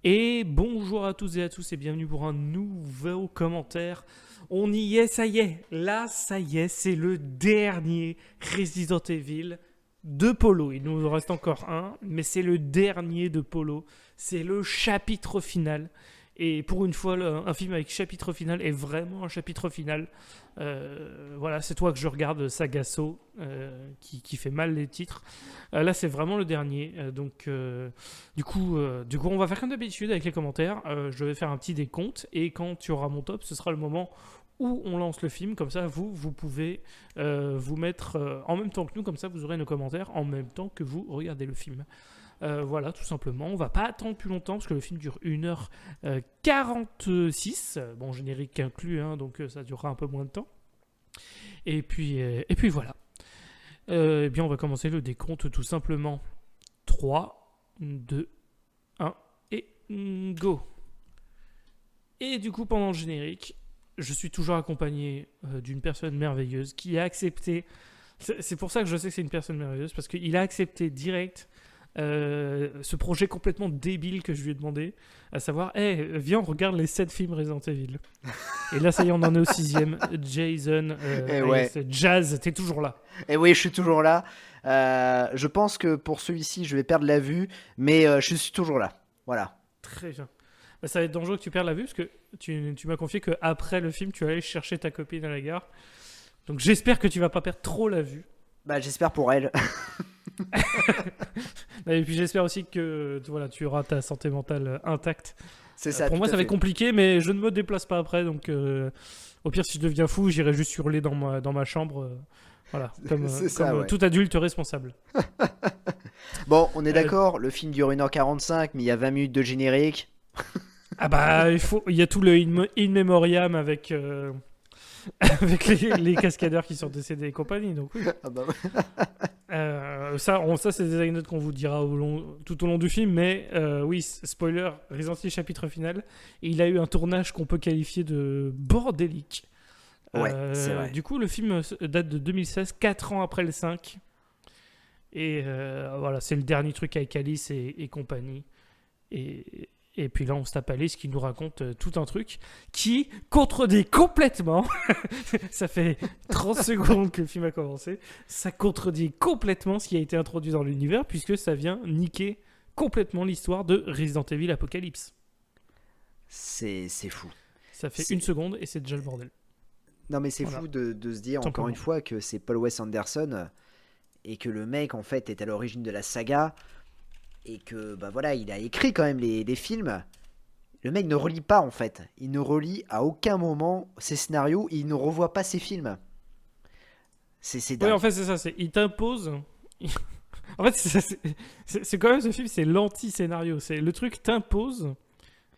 Et bonjour à tous et à tous et bienvenue pour un nouveau commentaire. On y est, ça y est. Là, ça y est, c'est le dernier Resident Evil de Polo. Il nous en reste encore un, mais c'est le dernier de Polo. C'est le chapitre final. Et pour une fois, un film avec chapitre final est vraiment un chapitre final. Voilà, c'est toi que je regarde, Sagasso, qui fait mal les titres. Là, c'est vraiment le dernier. Du coup, on va faire comme d'habitude avec les commentaires. Je vais faire un petit décompte et quand tu auras mon top, ce sera le moment où on lance le film. Comme ça, vous pouvez vous mettre en même temps que nous. Comme ça, vous aurez nos commentaires en même temps que vous regardez le film. Voilà, tout simplement. On va pas attendre plus longtemps parce que le film dure 1h46. Bon, générique inclus, hein, donc ça durera un peu moins de temps. Et puis voilà. Eh bien, on va commencer le décompte tout simplement. 3, 2, 1 et go. Et du coup, pendant le générique, je suis toujours accompagné d'une personne merveilleuse qui a accepté. C'est pour ça que je sais que c'est une personne merveilleuse parce qu'il a accepté direct. Ce projet complètement débile que je lui ai demandé, à savoir, viens, on regarde les 7 films Resident Evil. Et là, ça y est, on en est au 6e. Jason, Ouais. Jazz, t'es toujours là. Et oui, je suis toujours là. Je pense que pour celui-ci, je vais perdre la vue, mais je suis toujours là. Voilà. Très bien. Bah, ça va être dangereux que tu perdes la vue, parce que tu m'as confié qu'après le film, tu allais chercher ta copine à la gare. Donc j'espère que tu vas pas perdre trop la vue. Bah, j'espère pour elle. Et puis j'espère aussi que voilà, tu auras ta santé mentale intacte. C'est ça. Pour tout moi, à ça va fait. être compliqué, mais je ne me déplace pas après. Donc, au pire, si je deviens fou, j'irai juste hurler dans ma chambre. Voilà, C'est ça, comme ouais. tout adulte responsable. Bon, on est Euh, d'accord, le film dure 1h45, mais il y a 20 minutes de générique. ah bah, il y a tout le in memoriam avec, avec les cascadeurs qui sont décédés et compagnie. Donc, oui. Ah bah ouais. Ça, c'est des anecdotes qu'on vous dira tout au long du film, mais oui, spoiler, Resident Evil chapitre final, il a eu un tournage qu'on peut qualifier de bordélique. Ouais, c'est vrai. Du coup, le film date de 2016, 4 ans après le 5. Et voilà, c'est le dernier truc avec Alice et compagnie. Et puis là, on se tape Alice qui nous raconte tout un truc qui contredit complètement. Ça fait 30 secondes que le film a commencé. Ça contredit complètement ce qui a été introduit dans l'univers, puisque ça vient niquer complètement l'histoire de Resident Evil Apocalypse. C'est fou. Ça fait C'est- une seconde et c'est déjà le bordel. Non, mais c'est Voilà, fou de se dire, encore simplement. une fois, que c'est Paul Wes Anderson et que le mec, en fait, est à l'origine de la saga et que, bah voilà, il a écrit quand même les films. Le mec ne relit pas en fait. Il ne relit à aucun moment ses scénarios. Il ne revoit pas ses films. C'est Oui, en dingue. fait, c'est ça. Il t'impose. En fait, c'est quand même ce film, c'est l'anti-scénario. C'est le truc t'impose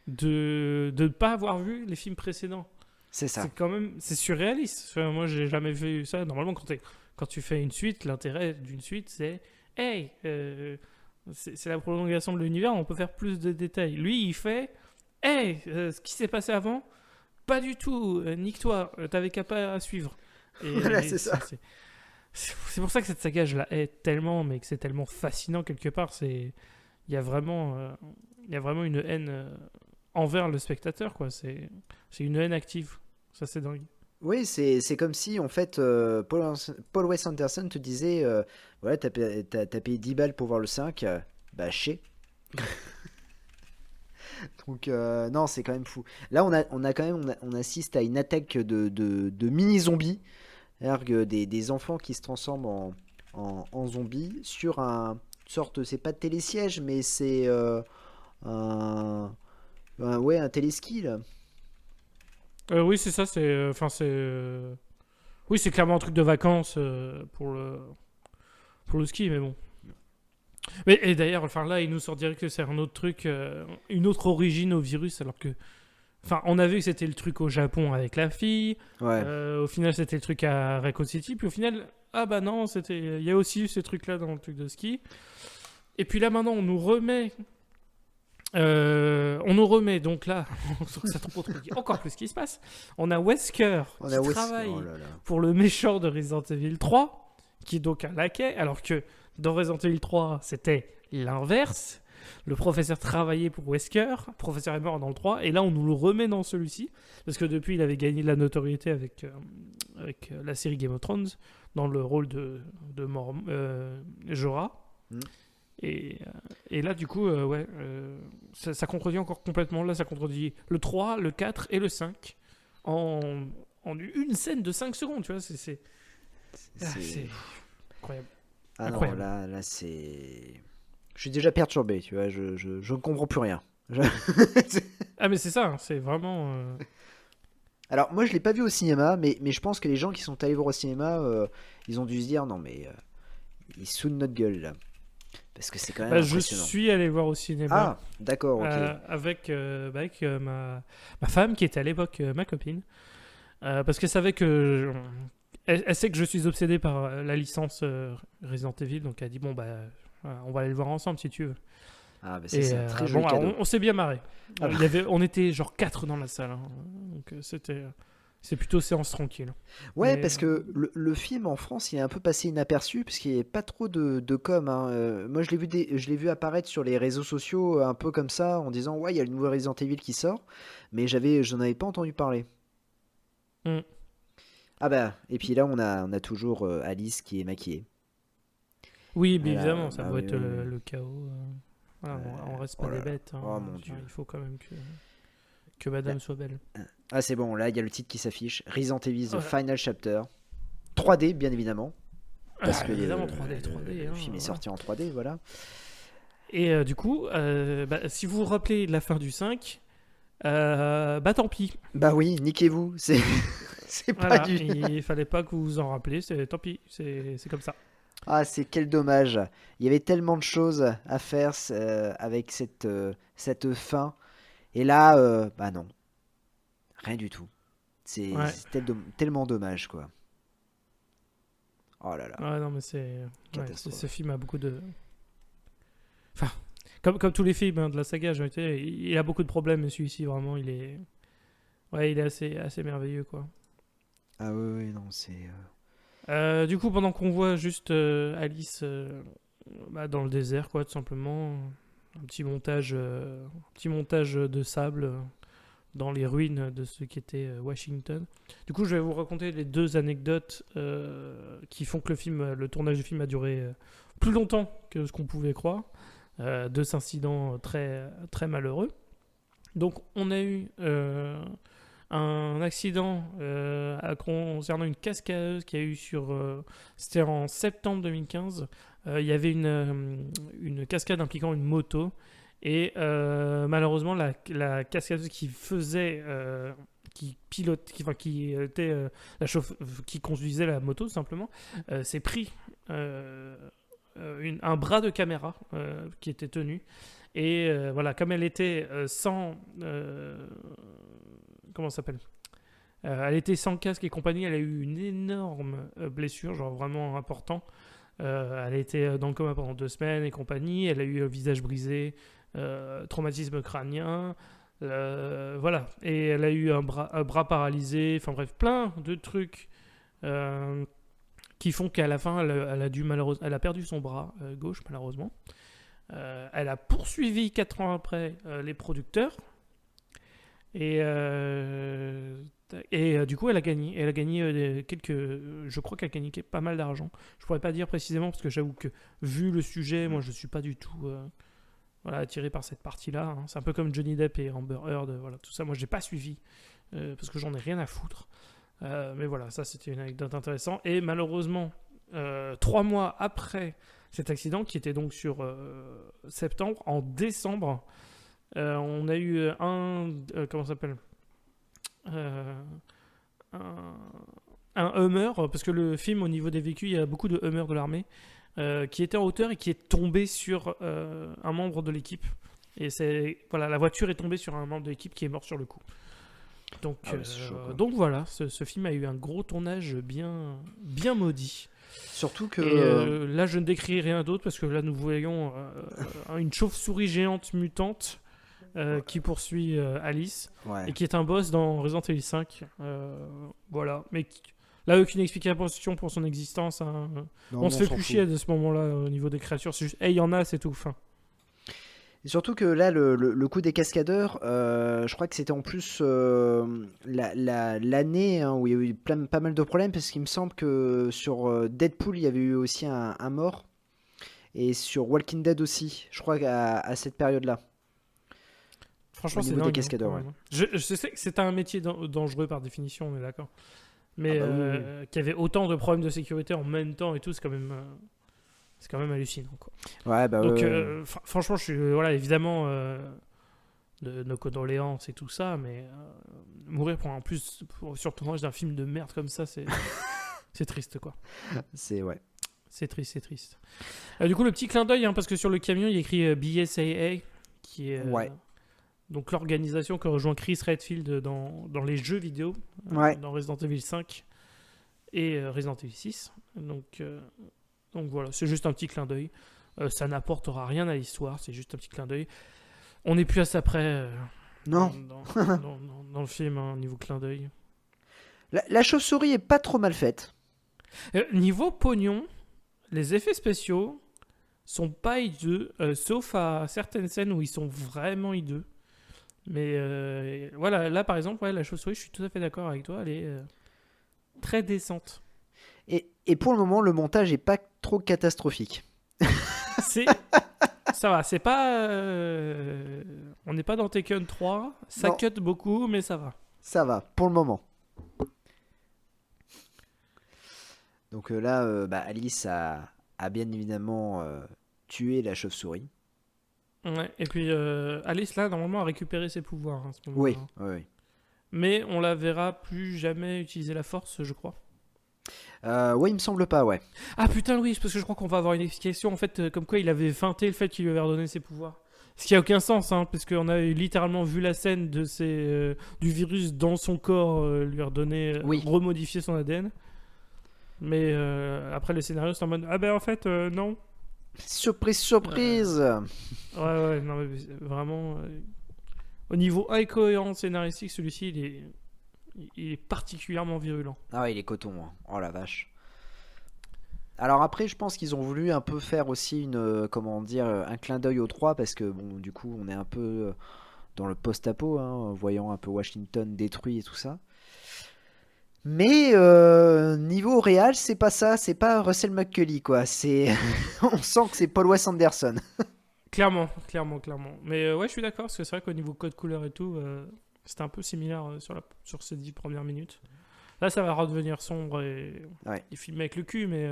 de ne pas avoir vu les films précédents. C'est ça. C'est quand même, c'est surréaliste. Enfin, moi, j'ai jamais vu ça. Normalement, quand tu fais une suite, l'intérêt d'une suite, c'est, hey, c'est la prolongation de l'univers, on peut faire plus de détails. Lui, il fait, hey, ce qui s'est passé avant, pas du tout, nique-toi, t'avais qu'à pas à suivre. Voilà, Et c'est ça. c'est pour ça que cette saga, je la hais tellement, mais que c'est tellement fascinant quelque part. Il y a vraiment, il y a vraiment une haine envers le spectateur, quoi. C'est une haine active. Ça, c'est dingue. Oui, c'est comme si en fait Paul Wes Anderson te disait voilà, t'as payé 10 balles pour voir le 5. Bah, chez. Donc, non, c'est quand même fou. Là, on a quand même, on assiste à une attaque de mini-zombies. C'est-à-dire que des enfants qui se transforment en zombies sur sorte, c'est pas de télésiège, mais c'est un, ouais, un téléski là. Oui, c'est ça. Oui, c'est clairement un truc de vacances pour le ski, mais bon. Mais et d'ailleurs, enfin là, il nous sort direct que c'est un autre truc, une autre origine au virus, alors que, enfin, on a vu que c'était le truc au Japon avec la fille. Ouais. Au final, c'était le truc à Raccoon City. Puis au final, ah bah non, il y a aussi eu ce truc-là dans le truc de ski. Et puis là, maintenant, on nous remet donc là, ça contredit encore plus ce qui se passe. On a Wesker On qui a travaille oh là là. pour le méchant de Resident Evil 3, qui est donc un laquais, alors que dans Resident Evil 3, c'était l'inverse. le professeur travaillait pour Wesker, le professeur est mort dans le 3, et là on nous le remet dans celui-ci, parce que depuis il avait gagné de la notoriété avec la série Game of Thrones, dans le rôle de Jorah. Mm. Et là, du coup, ça contredit encore complètement. Là, ça contredit le 3, le 4 et le 5 en une scène de 5 secondes, tu vois. C'est incroyable. Ah Incroyable. non, là c'est... Je suis déjà perturbé, tu vois, je ne comprends plus rien. Ah, mais c'est ça, hein, c'est vraiment... Alors, moi, je l'ai pas vu au cinéma, mais je pense que les gens qui sont allés voir au cinéma, ils ont dû se dire, non, mais ils se foutent de notre gueule, là. Parce que c'est quand même je impressionnant. suis allé voir au cinéma Ah, d'accord, ok. avec ma femme, qui était à l'époque ma copine. Parce qu'elle savait que... Elle sait que je suis obsédé par la licence Resident Evil, donc elle a dit, bon, voilà, on va aller le voir ensemble si tu veux. Ah, bah ça, c'est un très joli bon, cadeau. on s'est bien marré. Ah bah. On était genre 4 dans la salle, hein. Donc c'est plutôt séance tranquille. Ouais, Mais, parce que le film en France, il est un peu passé inaperçu, parce qu'il n'y a pas trop de com. Hein. Moi, je l'ai vu apparaître sur les réseaux sociaux, un peu comme ça, en disant, ouais, il y a le nouveau Resident Evil qui sort, mais j'en avais pas entendu parler. Mm. Ah bah, et puis là, on a toujours Alice qui est maquillée. Oui, mais Voilà, évidemment, ça bah doit oui, être oui, oui. le chaos. Voilà, on reste Oh pas là des là. bêtes, hein. Oh mon Dieu. Il faut quand même que madame soit belle. Ah, c'est bon, là, il y a le titre qui s'affiche. Resident Evil The Ouais. Final Chapter. 3D, bien évidemment. Parce que évidemment, 3D, le hein, film est voilà. sorti en 3D, voilà. Et du coup, si vous vous rappelez de la fin du 5, tant pis. Bah oui, niquez-vous. C'est pas Voilà, du... il fallait pas que vous vous en rappeliez, tant pis, c'est comme ça. Ah, c'est quel dommage. Il y avait tellement de choses à faire avec cette fin. Et là, bah non. Rien du tout. C'est Ouais. tellement dommage, quoi. Oh là là. Ouais, non, mais Catastrophe. ce film a beaucoup de... Enfin, comme tous les films, hein, de la saga, j'ai envie de dire, il a beaucoup de problèmes, mais celui-ci, vraiment, il est assez merveilleux, quoi. Ah oui, oui, non, c'est... Du coup, pendant qu'on voit juste Alice dans le désert, quoi, tout simplement, un petit montage de sable dans les ruines de ce qui était Washington. Du coup, je vais vous raconter les 2 anecdotes qui font que le tournage du film a duré plus longtemps que ce qu'on pouvait croire. 2 incidents très, très malheureux. Donc, on a eu un accident concernant une cascadeuse qui a eu c'était en septembre 2015. Il y avait une cascade impliquant une moto. Et malheureusement, la cascadeuse qui conduisait la moto, tout simplement, s'est pris un bras de caméra qui était tenu. Et voilà, comme elle était sans... comment ça s'appelle ? Elle était sans casque et compagnie, elle a eu une énorme blessure, genre vraiment important. Elle a été dans le coma pendant 2 semaines et compagnie, elle a eu le visage brisé, traumatisme crânien, voilà. Et elle a eu un bras paralysé, enfin bref, plein de trucs qui font qu'à la fin, elle a perdu son bras gauche, malheureusement. Elle a poursuivi 4 ans après les producteurs. Et du coup, elle a gagné. Elle a gagné je crois qu'elle a gagné pas mal d'argent. Je pourrais pas dire précisément parce que j'avoue que vu le sujet, moi je suis pas du tout attiré par cette partie-là. Hein. C'est un peu comme Johnny Depp et Amber Heard, voilà, tout ça. Moi, j'ai pas suivi parce que j'en ai rien à foutre. Mais voilà, ça c'était une anecdote intéressante. Et malheureusement, 3 mois après cet accident, qui était donc sur septembre, en décembre, on a eu comment ça s'appelle, un Hummer, parce que le film, au niveau des véhicules, il y a beaucoup de Hummer de l'armée, qui était en hauteur et qui est tombé sur un membre de l'équipe. Et la voiture est tombée sur un membre de l'équipe qui est mort sur le coup. Donc, donc voilà, ce film a eu un gros tournage bien, bien maudit. Surtout que... Et là, je ne décris rien d'autre parce que là, nous voyons une chauve-souris géante mutante qui poursuit Alice, ouais. et qui est un boss dans Resident Evil 5. Voilà, mais là, aucune explication pour son existence. Hein. Non, On se fait s'en plus fout. chier de ce moment-là au niveau des créatures. C'est juste, hey, il y en a, c'est tout. Fin. Et surtout que là, le coup des cascadeurs, je crois que c'était en plus l'année hein, où il y a eu pas mal de problèmes, parce qu'il me semble que sur Deadpool, il y avait eu aussi un mort, et sur Walking Dead aussi, je crois à cette période-là, au Franchement, c'est niveau des dingue hein, quand cascadeurs, ouais. même, hein. Je sais que c'est un métier dangereux par définition, on est d'accord. Ah Mais bah oui, oui. qu'il y avait autant de problèmes de sécurité en même temps et tout, c'est quand même hallucinant, quoi. Ouais, bah ouais, Donc, ouais. franchement, je suis voilà, évidemment de nos condoléances et tout ça, mais mourir pour en plus sur le tournage d'un film de merde comme ça, c'est triste, quoi. C'est ouais. C'est triste, c'est triste. Du coup, le petit clin d'œil, hein, parce que sur le camion, il y a écrit BSAA, qui est Ouais. donc l'organisation que rejoint Chris Redfield dans les jeux vidéo, Ouais. dans Resident Evil 5 et Resident Evil 6. Donc voilà, c'est juste un petit clin d'œil. Ça n'apportera rien à l'histoire, c'est juste un petit clin d'œil. On n'est plus à ça près Non. dans le film, hein, niveau clin d'œil. La chauve-souris est pas trop mal faite. Niveau pognon, les effets spéciaux sont pas hideux, sauf à certaines scènes où ils sont vraiment hideux. Mais voilà, là par exemple, ouais, la chauve-souris, je suis tout à fait d'accord avec toi, elle est très décente. Et pour le moment, le montage est pas trop catastrophique. C'est ça va, c'est pas on n'est pas dans Tekken 3, ça Non, cut beaucoup mais ça va. ça va, pour le moment. Donc là, bah, Alice a bien évidemment tué la chauve-souris. Ouais, et puis Alice là normalement a récupéré ses pouvoirs hein, à ce Oui, moment-là. oui, oui. Mais on la verra plus jamais utiliser la force, je crois. Ouais, il me semble pas, ouais. Ah putain oui, parce que je crois qu'on va avoir une explication en fait comme quoi il avait feinté le fait qu'il lui avait redonné ses pouvoirs. Ce qui a aucun sens hein, parce qu'on a littéralement vu la scène du virus dans son corps lui redonner Oui. remodifier son ADN. Mais après le scénario c'est en mode ah ben en fait non. Surprise, surprise. Ouais non mais vraiment au niveau incohérence scénaristique celui-ci il est particulièrement virulent. Ah ouais, il est coton, hein. Oh la vache. Alors après, je pense qu'ils ont voulu un peu faire aussi comment dire, un clin d'œil aux 3 parce que bon, du coup, on est un peu dans le post-apo, hein, voyant un peu Washington détruit et tout ça. Mais niveau réel, c'est pas ça, c'est pas Russell McCulley quoi. C'est, on sent que c'est Paul Wes Anderson. Clairement. Mais ouais, je suis d'accord, parce que c'est vrai qu'au niveau code couleur et tout, c'était un peu similaire sur ces 10 premières minutes. Là, ça va redevenir sombre Ouais. et filmé avec le cul, mais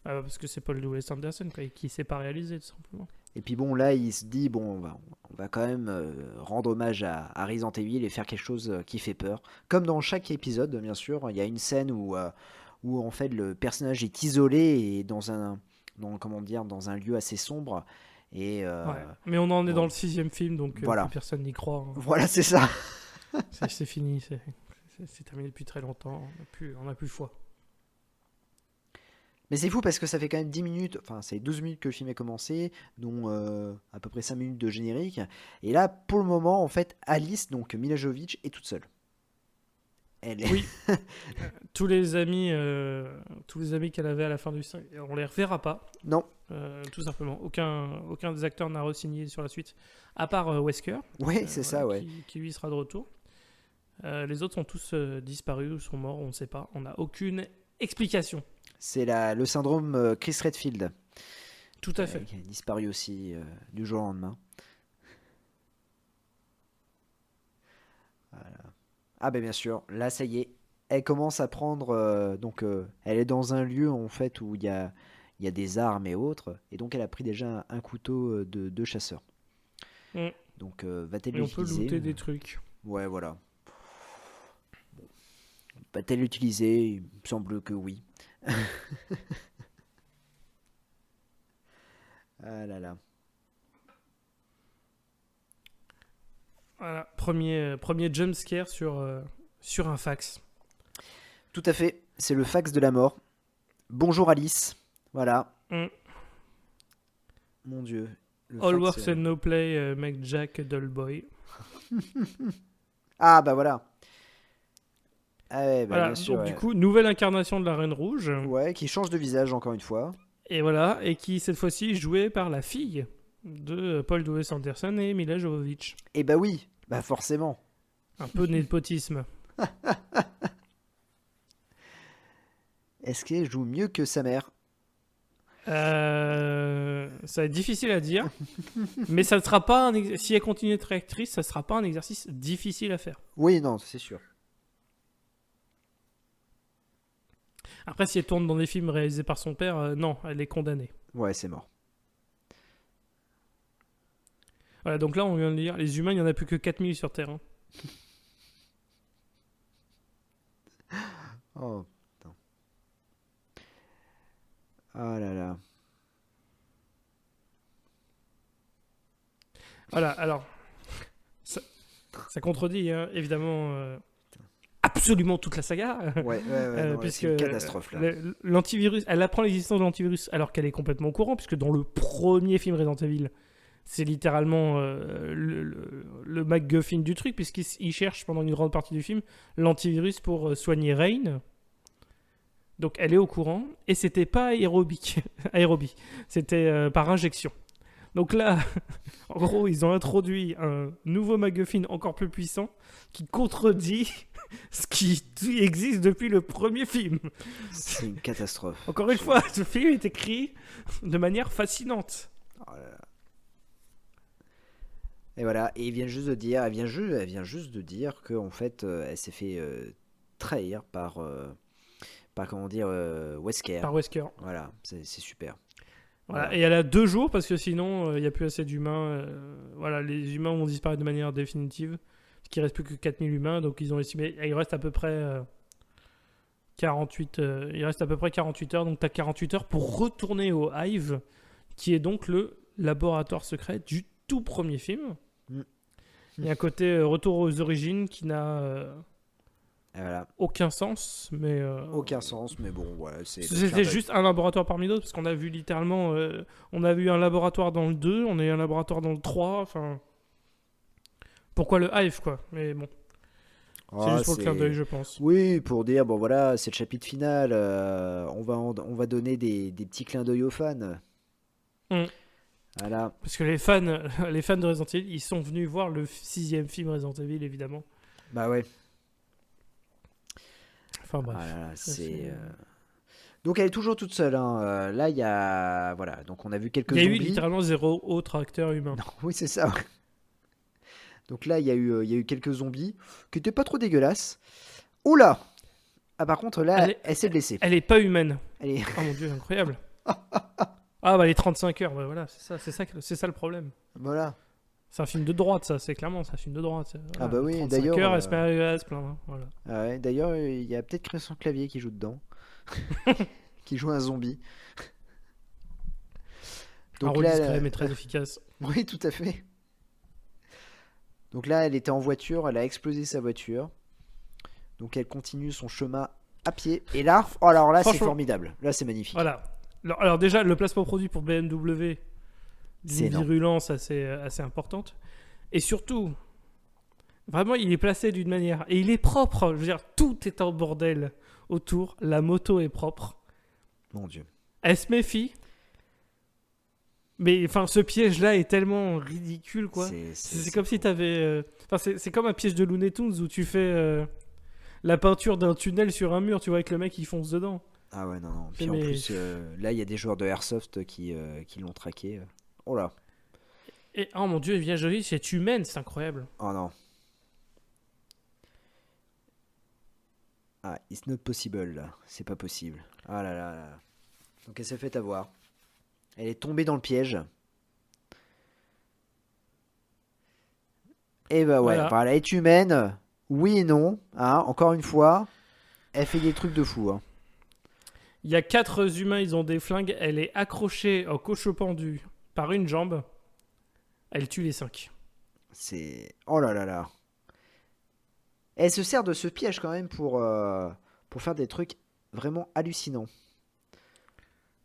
parce que c'est Paul W.S. Anderson quoi, qui sait pas réaliser, tout simplement. Et puis bon, là, il se dit bon, on va quand même rendre hommage à Resident Evil et faire quelque chose qui fait peur. Comme dans chaque épisode, bien sûr, il y a une scène où en fait le personnage est isolé et comment dire, dans un lieu assez sombre. Et Ouais. Mais on en est bon, dans le 6e film, donc voilà. plus personne n'y croit, hein. Voilà, c'est ça. C'est fini, c'est terminé depuis très longtemps, on n'a plus foi. Mais c'est fou parce que ça fait quand même 10 minutes, enfin c'est 12 minutes que le film est commencé, dont à peu près 5 minutes de générique. Et là, pour le moment, en fait, Alice, donc Mila Jovovich, est toute seule. Elle est... Oui, tous les amis qu'elle avait à la fin du 5, on les reverra pas. Non, Tout simplement. Aucun des acteurs n'a re-signé sur la suite, à part Wesker, ouais, c'est ça, ouais. qui lui sera de retour. Les autres sont tous disparus ou sont morts, on ne sait pas. On n'a aucune explication. C'est le syndrome Chris Redfield, Tout à fait. qui a disparu aussi du jour au lendemain. Voilà. Ah ben bien sûr, là ça y est, elle commence à prendre, elle est dans un lieu en fait où il y a des armes et autres, et donc elle a pris déjà un couteau de chasseur. Mm. Donc va-t-elle Et on peut l'utiliser? looter des trucs. Ouais, voilà. Va-t-elle l'utiliser? Il me semble que oui. Ah là là. Voilà, premier jump scare sur un fax. Tout à fait, c'est le fax de la mort. Bonjour Alice. Voilà. Mm. Mon Dieu. Le All fax, works and no play, make Jack a dull boy. Ah bah voilà. Ah ouais, bah Voilà, bien sûr. donc Ouais. du coup, nouvelle incarnation de la Reine Rouge. Ouais, qui change de visage encore une fois. Et voilà, et qui cette fois-ci est jouée par la fille de Paul W.S. Anderson et Mila Jovovich. Eh bah oui, bah forcément. Un peu de népotisme. Est-ce qu'elle joue mieux que sa mère? Ça va être difficile à dire, mais ça ne sera pas si elle continue d'être actrice, ça ne sera pas un exercice difficile à faire. Oui, non, c'est sûr. Après, si elle tourne dans des films réalisés par son père, non, elle est condamnée. Ouais, c'est mort. Voilà, donc là, on vient de dire, les humains, il n'y en a plus que 4000 sur Terre. Hein. Oh, putain. Ah là là. Voilà, alors, ça contredit, hein, évidemment, absolument toute la saga. Ouais, non, là, puisque c'est une catastrophe là. L'antivirus, elle apprend l'existence de l'antivirus alors qu'elle est complètement au courant, puisque dans le premier film Resident Evil, c'est littéralement le MacGuffin du truc, puisqu'il cherche pendant une grande partie du film l'antivirus pour soigner Rain. Donc elle est au courant, et c'était pas aérobie, c'était par injection. Donc là, en gros, ils ont introduit un nouveau MacGuffin encore plus puissant qui contredit ce qui existe depuis le premier film. C'est une catastrophe. Encore une fois, ce film est écrit de manière fascinante. Oh là là. Et voilà, et elle vient juste de dire que en fait, elle s'est fait trahir par comment dire, Wesker. Par Wesker. Voilà, c'est super. Voilà. Et elle a 2 jours parce que sinon, il n'y a plus assez d'humains. Voilà, les humains vont disparaître de manière définitive. Parce qu'il ne reste plus que 4000 humains. Donc ils ont estimé. Il reste à peu près 48. Il reste à peu près 48 heures. Donc tu as 48 heures pour retourner au Hive, qui est donc le laboratoire secret du tout premier film. Il y a un côté retour aux origines qui n'a voilà. aucun sens. Mais, aucun sens, mais bon, voilà. C'était juste un laboratoire parmi d'autres, parce qu'on a vu littéralement. On a vu un laboratoire dans le 2, on a eu un laboratoire dans le 3. Enfin. Pourquoi le Hive, quoi? Mais bon. C'est juste pour le clin d'œil, je pense. Oui, pour dire, bon voilà, c'est le chapitre final. On va donner des petits clins d'œil aux fans. Voilà. Parce que les fans de Resident Evil, ils sont venus voir le 6e film Resident Evil, évidemment. Bah ouais. Enfin bref. Voilà, donc elle est toujours toute seule. Hein. Là, il y a... Voilà, donc on a vu quelques zombies. Il y a eu littéralement 0 autre acteur humain. Non, oui, c'est ça. Donc là, il y a eu quelques zombies qui étaient pas trop dégueulasses. Oula! Ah, par contre, là, elle s'est blessée. Elle est pas humaine. Elle est... Oh mon dieu, incroyable. Ah bah les 35 heures, bah, voilà, c'est ça le problème. Voilà. C'est un film de droite, ça, c'est clairement, c'est un film de droite. Voilà, ah bah oui, 35 d'ailleurs... heures, elle se plaindre, hein, voilà. Ah ouais, d'ailleurs, il y a peut-être Christian Clavier qui joue dedans. Qui joue un zombie. Donc un rôle discret, mais très efficace. Oui, tout à fait. Donc là, elle était en voiture, elle a explosé sa voiture. Donc elle continue son chemin à pied. Et là, oh, alors là, c'est formidable. Là, c'est magnifique. Voilà. Alors déjà, le placement produit pour BMW, c'est une virulence assez importante. Et surtout, vraiment, il est placé d'une manière... Et il est propre. Je veux dire, tout est en bordel autour. La moto est propre. Mon Dieu. Elle se méfie. Mais enfin, ce piège-là est tellement ridicule, quoi. C'est comme si t'avais... c'est comme un piège de Looney Tunes où tu fais la peinture d'un tunnel sur un mur, tu vois, avec le mec qui fonce dedans. Ah ouais, non. Puis en plus, là, il y a des joueurs de Airsoft qui l'ont traqué. Oh là. Et oh mon dieu, elle vient jolie, c'est humaine, c'est incroyable. Oh non. Ah, it's not possible, là. C'est pas possible. Ah là là. Donc elle s'est fait avoir. Elle est tombée dans le piège. Et bah ouais, voilà, elle est humaine. Oui et non. Hein, encore une fois, elle fait des trucs de fou. Hein. Il y a 4 humains, ils ont des flingues. Elle est accrochée au cochon pendu par une jambe. Elle tue les 5. C'est... Oh là là là. Elle se sert de ce piège quand même pour faire des trucs vraiment hallucinants.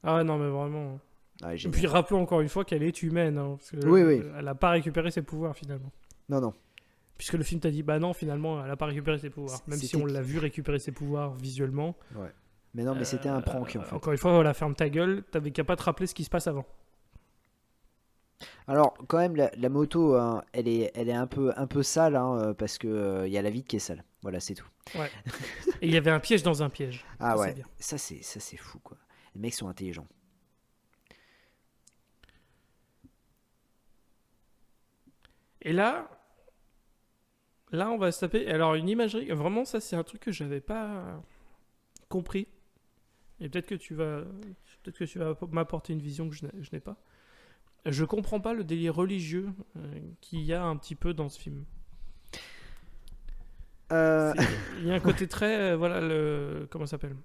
Ah non, mais vraiment... Ah, et puis rappelons encore une fois qu'elle est humaine. Hein, parce que oui. Elle n'a pas récupéré ses pouvoirs finalement. Non. Puisque le film t'a dit, bah non, finalement, elle n'a pas récupéré ses pouvoirs. Même si on l'a vu récupérer ses pouvoirs visuellement. Ouais. Mais non, mais c'était un prank en fait. Encore une fois, voilà, ferme ta gueule, t'avais qu'à pas te rappeler ce qui se passe avant. Alors, quand même, la moto, hein, elle est un peu sale, hein, parce que il y a la vitre qui est sale. Voilà, c'est tout. Ouais. Et il y avait un piège dans un piège. Ah Ça, c'est ouais, bien. ça c'est fou, quoi. Les mecs sont intelligents. Et là, on va se taper. Alors, une imagerie, vraiment, ça, c'est un truc que j'avais pas compris. Et peut-être que tu vas m'apporter une vision que je n'ai pas. Je comprends pas le délire religieux qu'il y a un petit peu dans ce film. Euh, Il y a un côté très, voilà, comment ça s'appelle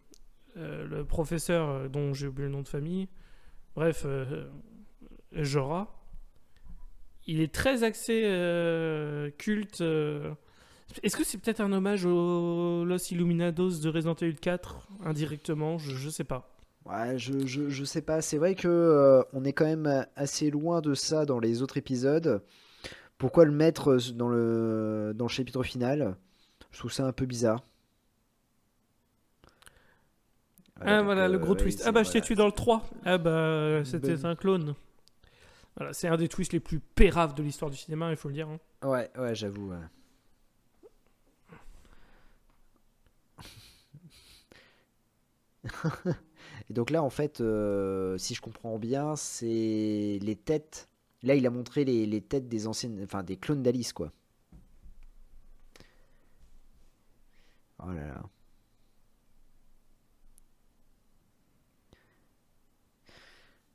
le professeur dont j'ai oublié le nom de famille. Bref, Jorah. Il est très axé culte. Est-ce que c'est peut-être un hommage aux Los Illuminados de Resident Evil 4 indirectement, je sais pas. ouais, je sais pas. C'est vrai que on est quand même assez loin de ça dans les autres épisodes. Pourquoi le mettre dans le chapitre final? Je trouve ça un peu bizarre. Voilà, Ah donc, voilà, le gros ouais, twist. Ah bah je t'ai voilà. tué dans le 3. Ah bah c'était Ben, un clone. Voilà, c'est un des twists les plus péraves de l'histoire du cinéma, il faut le dire, hein. ouais, ouais, j'avoue. Ouais. Et donc là, en fait, si je comprends bien, c'est les têtes. Là, il a montré les têtes des anciennes, enfin des clones d'Alice, quoi. Oh là là.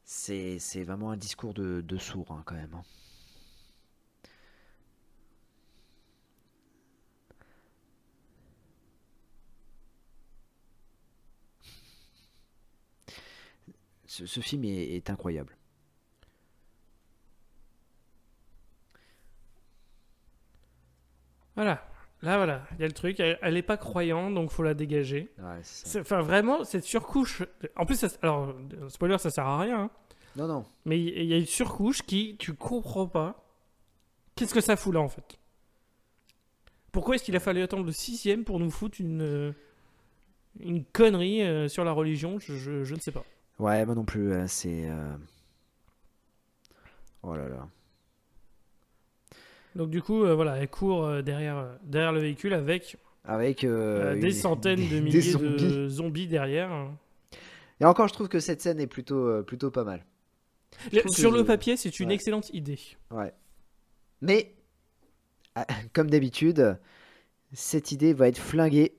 C'est vraiment un discours de sourd, hein, quand même, hein. Ce film est incroyable. Voilà. Là voilà, il y a le truc, elle est pas croyante, donc faut la dégager. Ouais, c'est ça. Enfin vraiment, cette surcouche. En plus, alors, spoiler, ça sert à rien, hein. Non, non. Mais il y a une surcouche qui, tu comprends pas. Qu'est-ce que ça fout là en fait? Pourquoi est-ce qu'il a fallu attendre le sixième pour nous foutre une connerie sur la religion? Je ne sais pas. Ouais, moi non plus. C'est. Oh là là. Donc du coup, voilà, elle court derrière le véhicule avec Avec des centaines de des milliers zombies. de zombies derrière. Et encore, je trouve que cette scène est plutôt pas mal. Je trouve que Sur le papier, c'est une ouais, excellente idée. ouais. Mais, ah, comme d'habitude, cette idée va être flinguée.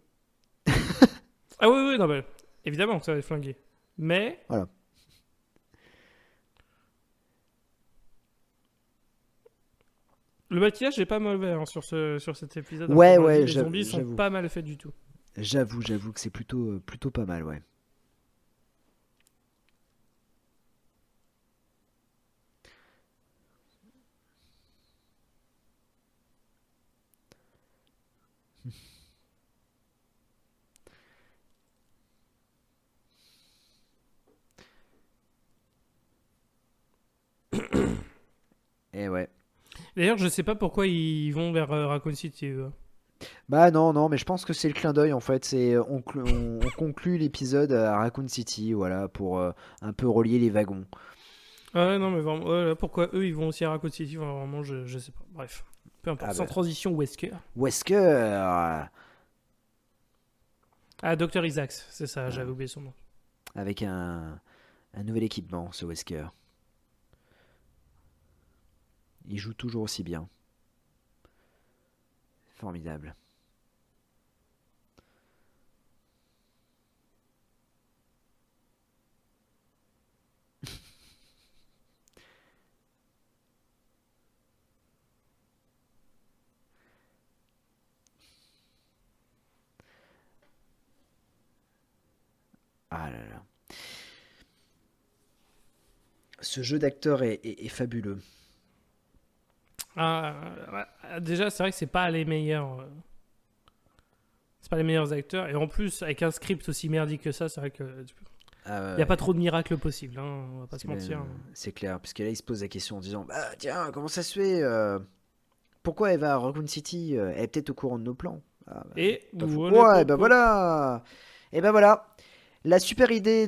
Ah oui, oui, non, mais évidemment que ça va être flingué. Mais Voilà. le maquillage est pas mauvais hein, sur cet épisode, à Ouais, proprement dit. ouais, Les zombies sont j'avoue. pas mal faits du tout. J'avoue que c'est plutôt pas mal, ouais. Et ouais. D'ailleurs, je sais pas pourquoi ils vont vers Raccoon City. Eux. Bah non, non, mais je pense que c'est le clin d'œil en fait. C'est on conclut l'épisode à Raccoon City, voilà, pour un peu relier les wagons. Ah ouais, non, mais vraiment, ouais, là, pourquoi eux ils vont aussi à Raccoon City? Enfin, vraiment, je sais pas. Bref, peu importe. Ah Sans bah, transition, Wesker. Wesker, Ah, Dr. Isaacs, c'est ça, j'avais oublié son nom. avec un nouvel équipement, ce Wesker. Il joue toujours aussi bien. Formidable. Ah là là. Ce jeu d'acteur est fabuleux. Ah, déjà, c'est vrai que c'est pas les meilleurs. C'est pas les meilleurs acteurs. Et en plus, avec un script aussi merdique que ça, c'est vrai que. Ah Il n'y a ouais, pas trop de miracles possibles, hein, on va pas se c'est mentir. c'est clair. Parce que là, il se pose la question en disant, bah tiens, comment ça se fait pourquoi elle va à Raccoon City? Elle est peut-être au courant de nos plans. Ah, bah, Et pas faux. voilà, Ouais, ben voilà. Et ben voilà. La super idée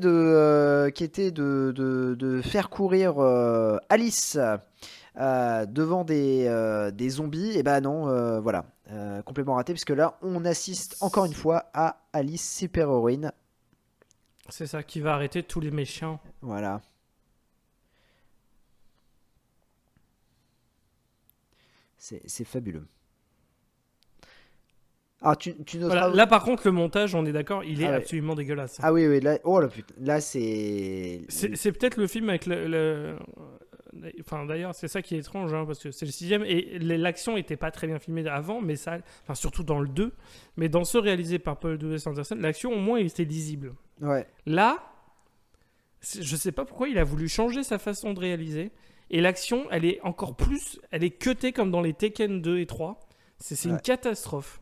qui était de faire courir Alice devant des zombies. Et bah non, voilà, complètement raté, puisque là, on assiste encore une fois à Alice Super Héroïne. C'est ça qui va arrêter tous les méchants. Voilà. C'est fabuleux. Ah, tu noteras. Voilà. Là, par contre, le montage, on est d'accord, il est Ah ouais. absolument dégueulasse. Ah oui, oui, là, oh là, putain, là c'est. C'est peut-être le film avec Enfin, d'ailleurs, c'est ça qui est étrange, hein, parce que c'est le 6e, et l'action était pas très bien filmée avant, mais ça... Enfin, surtout dans le 2, mais dans ceux réalisés par Paul W.S. Anderson, l'action, au moins, était lisible. Ouais. Là, je sais pas pourquoi il a voulu changer sa façon de réaliser, et l'action, elle est encore plus... Elle est cutée comme dans les Tekken 2 et 3. C'est une Ouais. C'est catastrophe.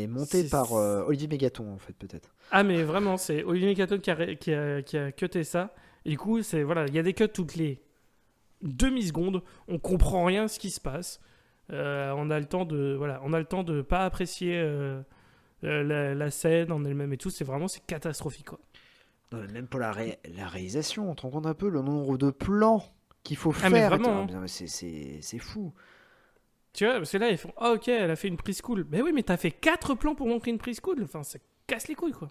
monté C'est- par Olivier Mégaton, en fait, peut-être. Ah, mais vraiment, c'est Olivier Caton qui a cuté ça. Et du coup, voilà, il y a des cuts toutes les demi-secondes. On comprend rien à ce qui se passe. On a le temps de pas apprécier la scène en elle-même et tout. C'est catastrophique, quoi. Non, mais même pour la réalisation, on te rend compte un peu le nombre de plans qu'il faut Ah, mais faire. vraiment, Ah, mais c'est fou. Tu vois, parce que là, ils font ah, ok, elle a fait une prise cool. Mais oui, mais t'as fait 4 plans pour montrer une prise cool. Enfin, ça casse les couilles, quoi.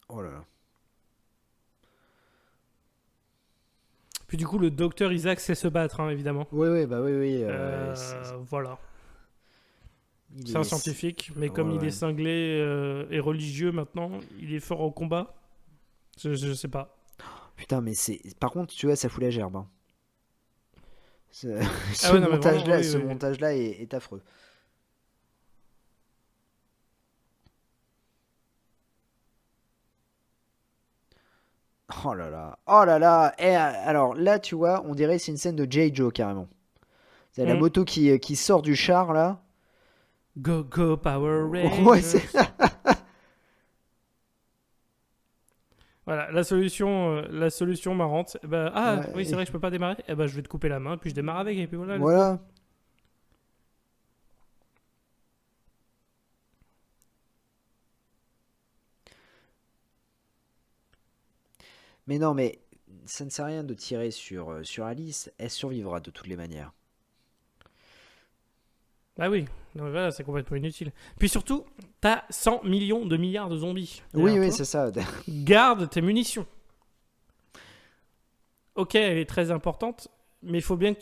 Oh là là. Puis du coup, le docteur Isaac sait se battre, hein, évidemment. Oui, oui, bah oui, oui. Voilà. Il C'est un est- scientifique, mais Ouais, comme il ouais. est cinglé et religieux maintenant, il est fort au combat. Je sais pas. Putain, mais c'est. Par contre, tu vois, ça fout la gerbe, hein. Ce, Ah ouais, non, mais vraiment, montage-là, oui, ce oui, oui. montage-là est affreux. Oh là là. Oh là là. Et alors là, tu vois, on dirait que c'est une scène de J. Joe carrément. C'est la Mm. moto qui sort du char là. Go, go, Power Rangers. Ouais, c'est. Voilà, la solution marrante. Bah, ah, Ouais, oui, c'est vrai que je peux pas démarrer. Eh ben, je vais te couper la main, puis je démarre avec, et puis voilà. let's go. voilà. Mais non, mais ça ne sert à rien de tirer sur Alice. Elle survivra de toutes les manières. Bah oui, non, mais voilà, c'est complètement inutile. Puis surtout, t'as 100 millions de milliards de zombies. Oui, derrière oui, toi. c'est ça. Garde tes munitions. Ok, elle est très importante, mais il faut bien que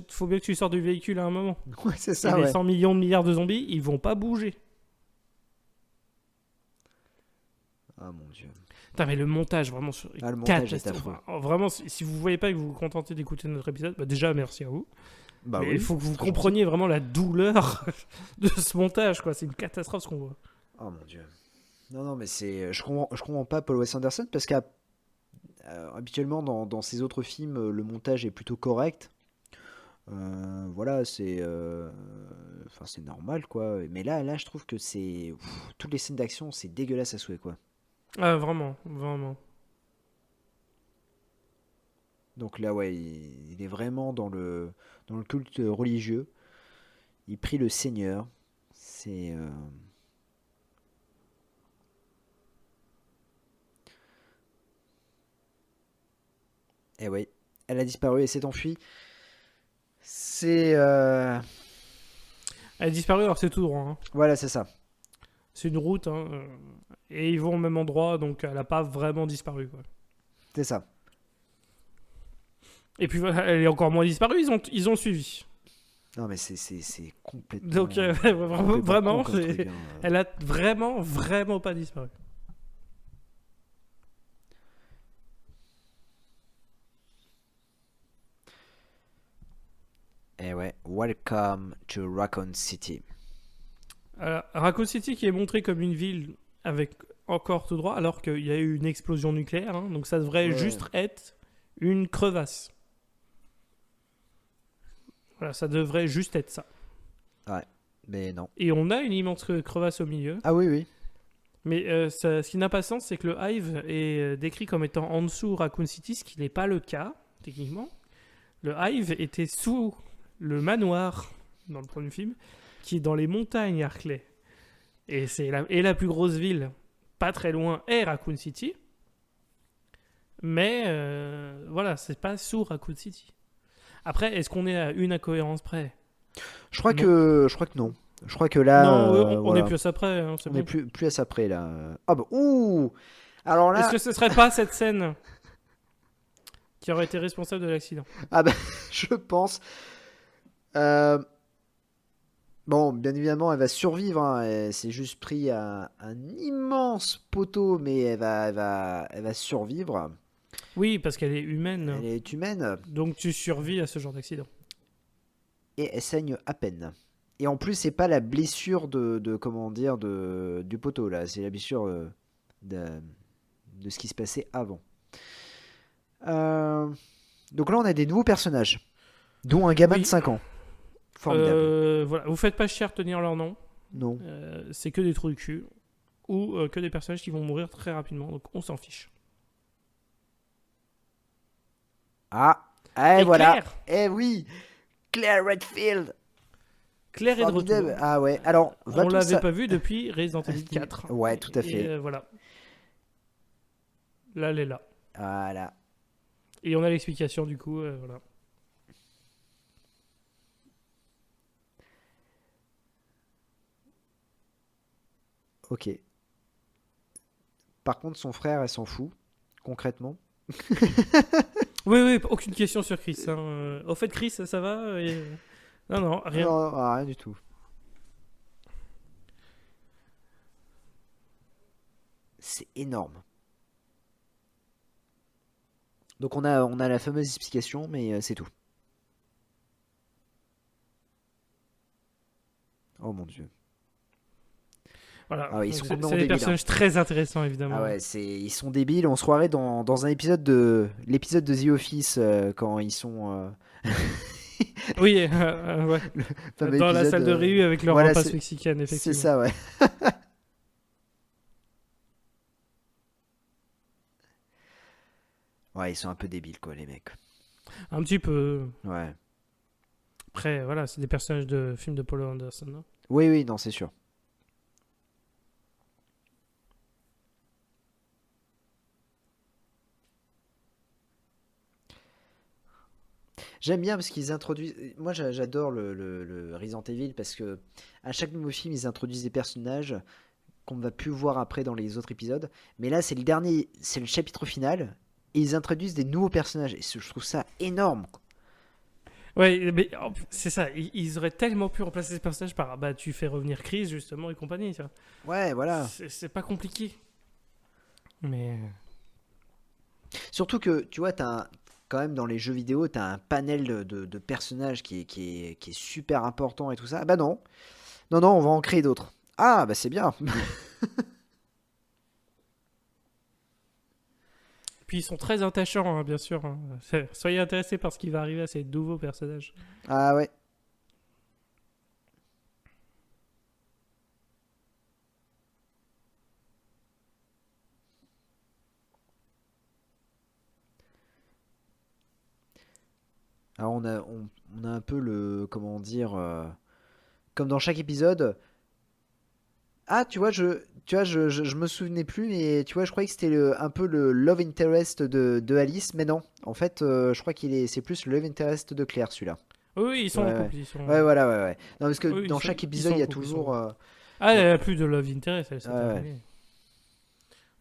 faut bien que tu sors du véhicule à un moment. Ouais, c'est Et ça, les ouais. 100 millions de milliards de zombies, ils vont pas bouger. Ah mon dieu. Putain, mais le montage, vraiment, Ah, le montage est catastrophe. affreux. Vraiment, si vous voyez pas que vous vous contentez d'écouter notre épisode, bah déjà, merci à vous. Bah Mais oui. il faut que vous très compreniez vraiment la douleur de ce montage, quoi. C'est une catastrophe ce qu'on voit. Oh mon dieu. Non, non, mais c'est. Je comprends pas Paul Wes Anderson parce qu'habituellement dans ses autres films, le montage est plutôt correct. Voilà, enfin, c'est normal quoi. Mais là, je trouve que toutes les scènes d'action, c'est dégueulasse à souhait quoi. Ah, vraiment, vraiment. Donc là, ouais, il est vraiment dans le culte religieux. Il prie le Seigneur. C'est. Eh ouais, elle a disparu et s'est enfuie. C'est. Elle est disparue alors que c'est tout droit. Hein. Voilà, c'est ça. C'est une route, hein, et ils vont au même endroit, donc elle a pas vraiment disparu, quoi. C'est ça. Et puis voilà, elle est encore moins disparue, ils ont suivi. Non, mais c'est complètement. Donc complètement vraiment, con comme truc, hein. elle a vraiment, vraiment pas disparu. Eh ouais, welcome to Raccoon City. Raccoon City qui est montré comme une ville avec encore tout droit, alors qu'il y a eu une explosion nucléaire, hein, donc ça devrait Ouais. juste être une crevasse. Voilà, ça devrait juste être ça. Mais non. Et on a une immense crevasse au milieu. Ah oui, oui. Mais ce qui n'a pas de sens, c'est que le Hive est décrit comme étant en dessous Raccoon City, ce qui n'est pas le cas, techniquement. Le Hive était sous le manoir, dans le premier film, qui est dans les montagnes Harkley. Et c'est la plus grosse ville pas très loin est Raccoon City. Mais voilà, c'est pas sous Raccoon City. Après, est-ce qu'on est à une incohérence près? Je crois Non. que non. Je crois que là, Non, on voilà. est plus à ça près, hein, c'est On bon. est plus à ça près là. Ah bah ouh. Alors Est-ce là, que ce serait pas cette scène qui aurait été responsable de l'accident? ah bah je pense. Euh, Bon, bien évidemment, elle va survivre. Hein. Elle s'est juste pris un immense poteau, mais elle va survivre. Oui, parce qu'elle est humaine. Elle est humaine Donc tu survis à ce genre d'accident. et elle saigne à peine. Et en plus, c'est pas la blessure comment dire du poteau là, c'est la blessure de, de ce qui se passait avant. Euh, Donc là, on a des nouveaux personnages, dont un gamin de Oui. 5 ans. Formidable. Voilà. Vous faites pas cher tenir leur nom. Non. C'est que des trous du cul. Ou que des personnages qui vont mourir très rapidement. Donc on s'en fiche. Ah, et Et voilà. Claire Eh oui, Claire Redfield. Claire est de Formidable. retour. Ah ouais. Alors, On l'avait pas vu depuis Resident Evil 4. Ouais, tout à fait. Et voilà. Là, elle est là. Voilà. Et on a l'explication du coup. Voilà. Ok. Par contre, son frère, elle s'en fout, concrètement. Oui, oui, aucune question sur Chris. Hein. Au fait, Chris, ça va Non, non, rien. Non, rien du tout. C'est énorme. Donc on a la fameuse explication, mais c'est tout. Oh mon dieu. Voilà. Ah ouais, ils Donc, sont c'est complètement des débiles. personnages très intéressants, évidemment. Ah ouais, ils sont débiles. On se croirait dans un épisode de l'épisode de The Office quand ils sont Oui, ouais. fameux Dans la épisode, salle de réu avec leur voilà, impasse mexicaine, c'est effectivement. ça, ouais. Ouais, ils sont un peu débiles quoi, les mecs. Un petit peu. Ouais. Après, voilà, c'est des personnages de films de Paul Anderson. Hein. Oui, oui, non, c'est sûr. J'aime bien parce qu'ils introduisent. Moi, j'adore le Resident Evil parce que à chaque nouveau film, ils introduisent des personnages qu'on ne va plus voir après dans les autres épisodes. Mais là, c'est le dernier, c'est le chapitre final et ils introduisent des nouveaux personnages. Et je trouve ça énorme. Ouais, mais c'est ça. Ils auraient tellement pu remplacer ces personnages par bah tu fais revenir Chris justement et compagnie. Tu vois. Ouais, voilà. C'est pas compliqué. Mais Surtout que, tu vois, quand même dans les jeux vidéo, tu as un panel de personnages qui est super important et tout ça. Ah bah non. Non, non, on va en créer d'autres. Ah, bah c'est bien. puis ils sont très attachants, hein, bien sûr. Hein. Soyez intéressés par ce qui va arriver à ces nouveaux personnages. Ah ouais. Alors on a un peu comment dire, comme dans chaque épisode. Ah, je me souvenais plus, mais tu vois, je croyais que c'était un peu le love interest de Alice, mais non. En fait, je crois c'est plus le love interest de Claire, celui-là. Oui, oui, ils sont Ouais, en ouais. couple. Ils sont... Ouais, voilà, ouais, ouais. Non, parce que Oui, dans chaque épisode, sont il y en a couple, toujours. Ah, elle a plus de love interest, elle s'est Ouais, ouais. terminée.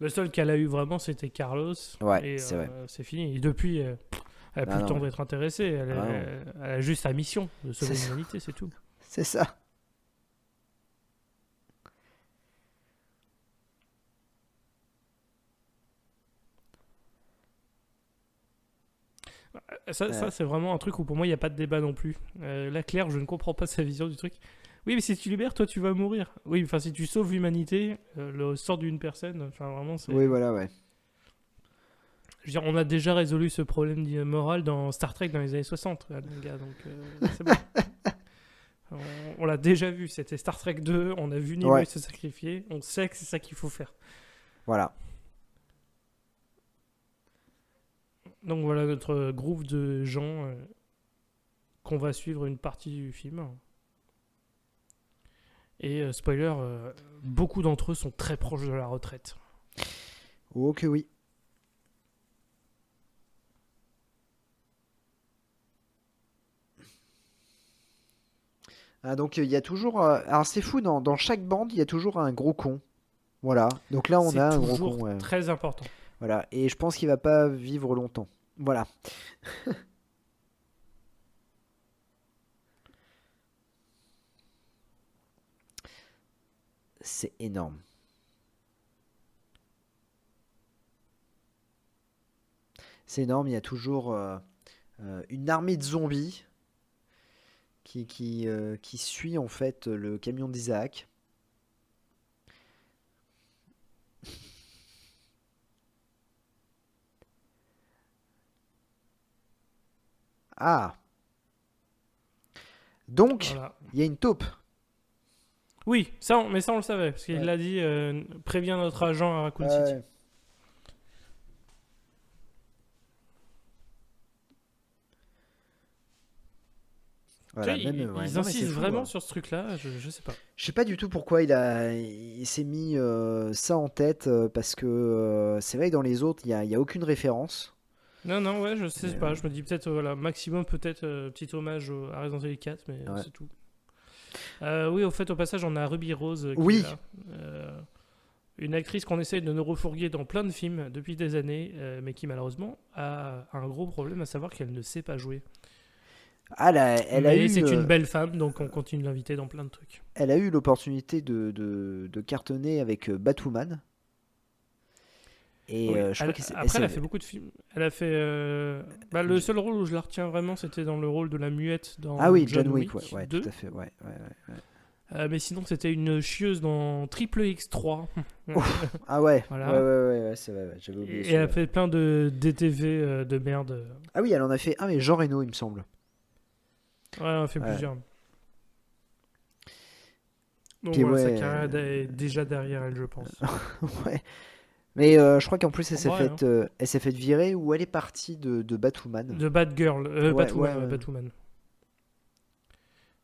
Le seul qu'elle a eu vraiment, c'était Carlos. Ouais, et c'est vrai. c'est fini. Et depuis, elle a plus Ah le non, temps ouais. d'être intéressée. Ah non. Elle a juste sa mission de sauver C'est ça. l'humanité, c'est tout. C'est ça. Ça c'est vraiment un truc où pour moi, il n'y a pas de débat non plus. Là, Claire, je ne comprends pas sa vision du truc. Oui, mais si tu libères, toi, tu vas mourir. Oui, enfin, si tu sauves l'humanité, le sort d'une personne, enfin, vraiment, c'est... Oui, voilà, ouais. Je veux dire, on a déjà résolu ce problème moral dans Star Trek dans les années 60, là, les gars, donc c'est bon. On l'a déjà vu, c'était Star Trek 2, on a vu Nimoy Ouais. se sacrifier, on sait que c'est ça qu'il faut faire. Voilà. Donc voilà notre groupe de gens qu'on va suivre une partie du film. Et spoiler, beaucoup d'entre eux sont très proches de la retraite. Oh que oui. Ah, donc il y a toujours. Alors c'est fou, dans chaque bande, il y a toujours un gros con. Voilà. Donc là, on a C'est un gros toujours con. Ouais. très important. Voilà. Et je pense qu'il va pas vivre longtemps. Voilà. C'est énorme. C'est énorme. Il y a toujours une armée de zombies qui suit en fait le camion d'Isaac. Ah. Donc, Voilà. il y a une taupe. Oui, mais ça on le savait, parce qu'il Ouais. l'a dit, préviens notre agent à Raccoon City. Ouais. Tu Voilà, vois, même. Ouais. ils Non, mais c'est insistent fou. vraiment sur ce truc-là, je sais pas. Je sais pas du tout pourquoi il s'est mis ça en tête, parce que c'est vrai que dans les autres, il y a aucune référence. Non, non, ouais, je sais Mais, pas, je me dis peut-être, voilà, maximum peut-être petit hommage à Resident Evil 4, mais ouais. c'est tout. Oui, au fait, au passage, on a Ruby Rose qui est Oui, là. Une actrice qu'on essaye de nous refourguer dans plein de films depuis des années, mais qui malheureusement a un gros problème, à savoir qu'elle ne sait pas jouer. ah, elle a Mais eu, c'est une belle femme, donc on continue de l'inviter dans plein de trucs. elle a eu l'opportunité de cartonner avec Batwoman. Et Oui, je crois que après, elle a fait beaucoup de films. Elle a fait. Le seul rôle où je la retiens vraiment, c'était dans le rôle de la muette Ah dans oui, John John Wick, Wick ouais, tout 2. à fait, ouais. Mais sinon, c'était une chieuse dans Triple X3. Ah ouais, Voilà. ouais, c'est vrai, ouais, j'avais oublié Et elle a celui-là. fait plein de DTV de merde. Ah oui, elle en a fait un, mais Jean Reno, il me semble. Ouais, elle en a fait Ouais. plusieurs. Donc Puis voilà, sa ouais, carrière est déjà derrière elle, je pense. ouais. Mais je crois qu'en plus, En vrai, hein. elle s'est faite virer ou elle est partie de Batwoman. De Batgirl. Ouais, Batwoman, ouais, ouais. Batwoman.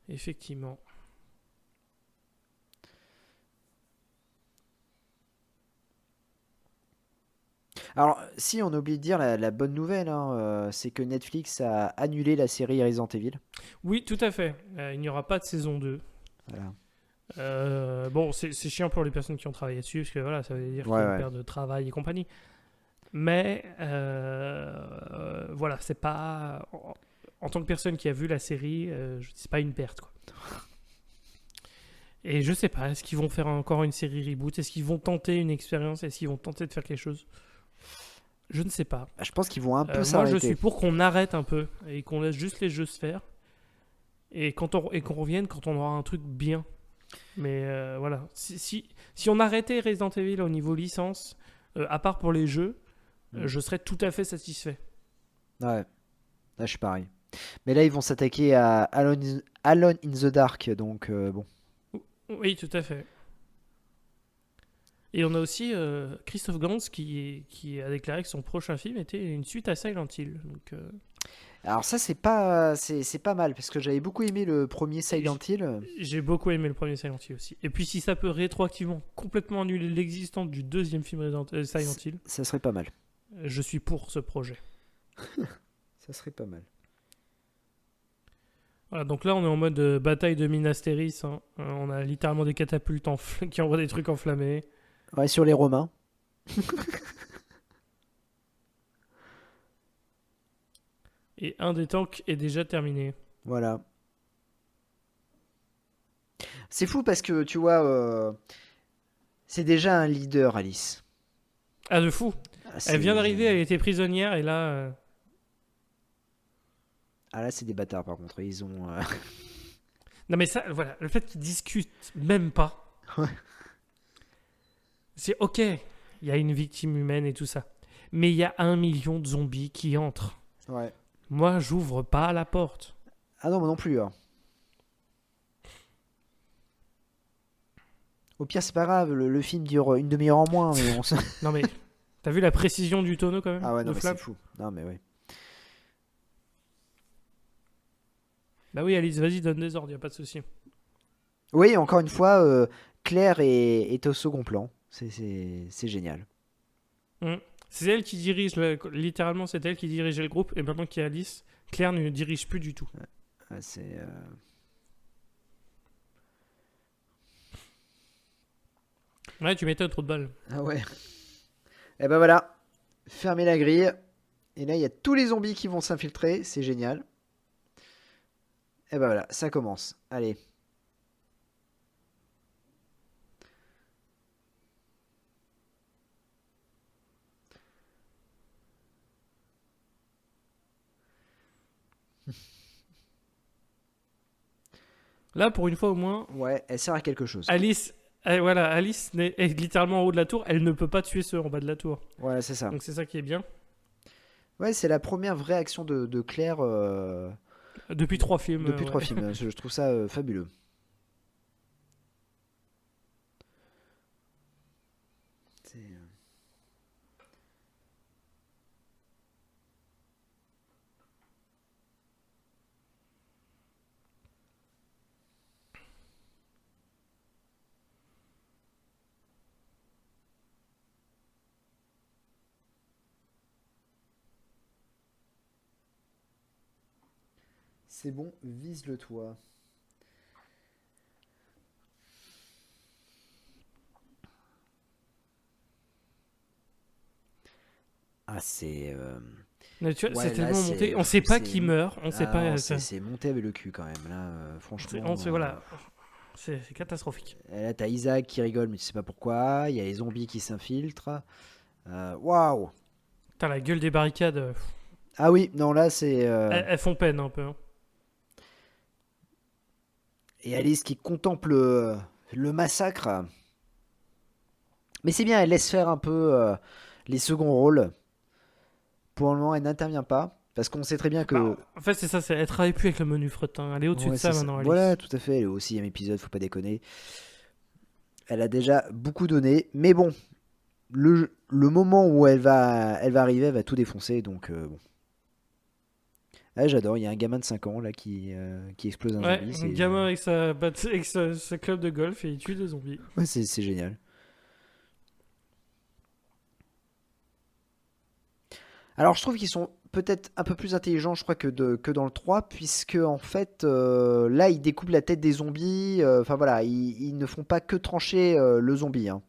Effectivement. Alors, si on oublie de dire la bonne nouvelle, hein, c'est que Netflix a annulé la série Resident Evil. Oui, tout à fait. Il n'y aura pas de saison 2. Voilà. Bon, c'est chiant pour les personnes qui ont travaillé dessus, parce que voilà, ça veut dire qu'il y Ouais, a une ouais. perte de travail et compagnie. Mais voilà, c'est pas. En tant que personne qui a vu la série, c'est pas une perte, quoi. Et je sais pas, est-ce qu'ils vont faire encore une série reboot? Est-ce qu'ils vont tenter une expérience? Est-ce qu'ils vont tenter de faire quelque chose? Je ne sais pas. Je pense qu'ils vont un peu Moi, je suis s'arrêter. pour qu'on arrête un peu et qu'on laisse juste les jeux se faire. Et qu'on revienne quand on aura un truc bien. Mais voilà. Si on arrêtait Resident Evil au niveau licence, à part pour les jeux, Mm. je serais tout à fait satisfait. Ouais, là, je suis pareil. Mais là, ils vont s'attaquer à Alone in the Dark, donc bon. Oui, tout à fait. Et on a aussi Christophe Gans qui a déclaré que son prochain film était une suite à Silent Hill. Donc, Alors ça, c'est pas mal, parce que j'avais beaucoup aimé le premier Silent Hill. j'ai beaucoup aimé le premier Silent Hill aussi. Et puis si ça peut rétroactivement complètement annuler l'existence du deuxième film Silent Hill, Ça serait pas mal. je suis pour ce projet. Ça serait pas mal. Voilà, donc là on est en mode bataille de Minas Tirith. Hein. On a littéralement des catapultes qui envoient des trucs enflammés. Ouais, sur les Romains. Et un des tanks est déjà terminé. Voilà. C'est fou parce que, tu vois, c'est déjà un leader, Alice. Ah, de fou. Ah, Elle vient c'est- d'arriver, elle était prisonnière et là... Ah là, c'est des bâtards, par contre. Ils ont... Non mais ça, voilà, le fait qu'ils discutent même pas, Ouais. c'est ok, il y a une victime humaine et tout ça. Mais il y a 1 million de zombies qui entrent. Ouais. Moi, j'ouvre pas la porte. Ah non, moi non plus. Hein. Au pire, c'est pas grave. Le film dure une demi-heure en moins, mais on se... Non mais, t'as vu la précision du tonneau quand même Ah ouais, non, de mais flamme. c'est fou. Non, mais ouais. Bah oui, Alice, vas-y, donne des ordres, y a pas de souci. Oui, encore une fois, Claire est au second plan. C'est génial. Mm. C'est elle qui dirige, littéralement, c'est elle qui dirigeait le groupe. Et maintenant qu'il y a Alice, Claire ne dirige plus du tout. Ouais, c'est. Ouais, tu m'étonnes, trop de balles. Ah ouais. Et ben voilà. Fermez la grille. Et là, il y a tous les zombies qui vont s'infiltrer. C'est génial. Et ben voilà, ça commence. Allez. Là, pour une fois au moins, Ouais, elle sert à quelque chose. Alice, voilà, Alice est littéralement en haut de la tour. Elle ne peut pas tuer ceux en bas de la tour. Ouais, c'est ça. Donc c'est ça qui est bien. Ouais, c'est la première vraie action de Claire Depuis 3 films. depuis Ouais. 3 films. Je trouve ça fabuleux. C'est. C'est bon, vise le toit. Ah, c'est. Mais tu vois, Ouais, c'est là, tellement monté. c'est. On sait pas C'est. qui meurt. On sait Ah pas. non, c'est monté avec le cul quand même. Là, franchement. Voilà. C'est catastrophique. Là, t'as Isaac qui rigole, mais tu sais pas pourquoi. Il y a les zombies qui s'infiltrent. Waouh! Putain, la gueule des barricades, Ah oui, non, là, c'est. elles font peine un peu. Hein. Et Alice qui contemple le massacre. Mais c'est bien, elle laisse faire un peu les seconds rôles. Pour le moment, elle n'intervient pas. Parce qu'on sait très bien que. Bah, en fait, c'est ça. Elle travaille plus avec le menu fretin. Elle est au-dessus Ouais, de ça c'est ça. maintenant, Alice. Voilà, tout à fait. Elle est au 6e épisode, faut pas déconner. Elle a déjà beaucoup donné. Mais bon, le moment où elle va arriver, elle va tout défoncer. Donc, bon. Ah, j'adore. Il y a un gamin de 5 ans là qui explose un Ouais, zombie. un gamin avec sa club de golf et il tue des zombies. Ouais, c'est génial. Alors, je trouve qu'ils sont peut-être un peu plus intelligents, je crois, que dans le 3, puisque en fait, là, ils découpent la tête des zombies. Enfin voilà, ils ne font pas que trancher le zombie, hein.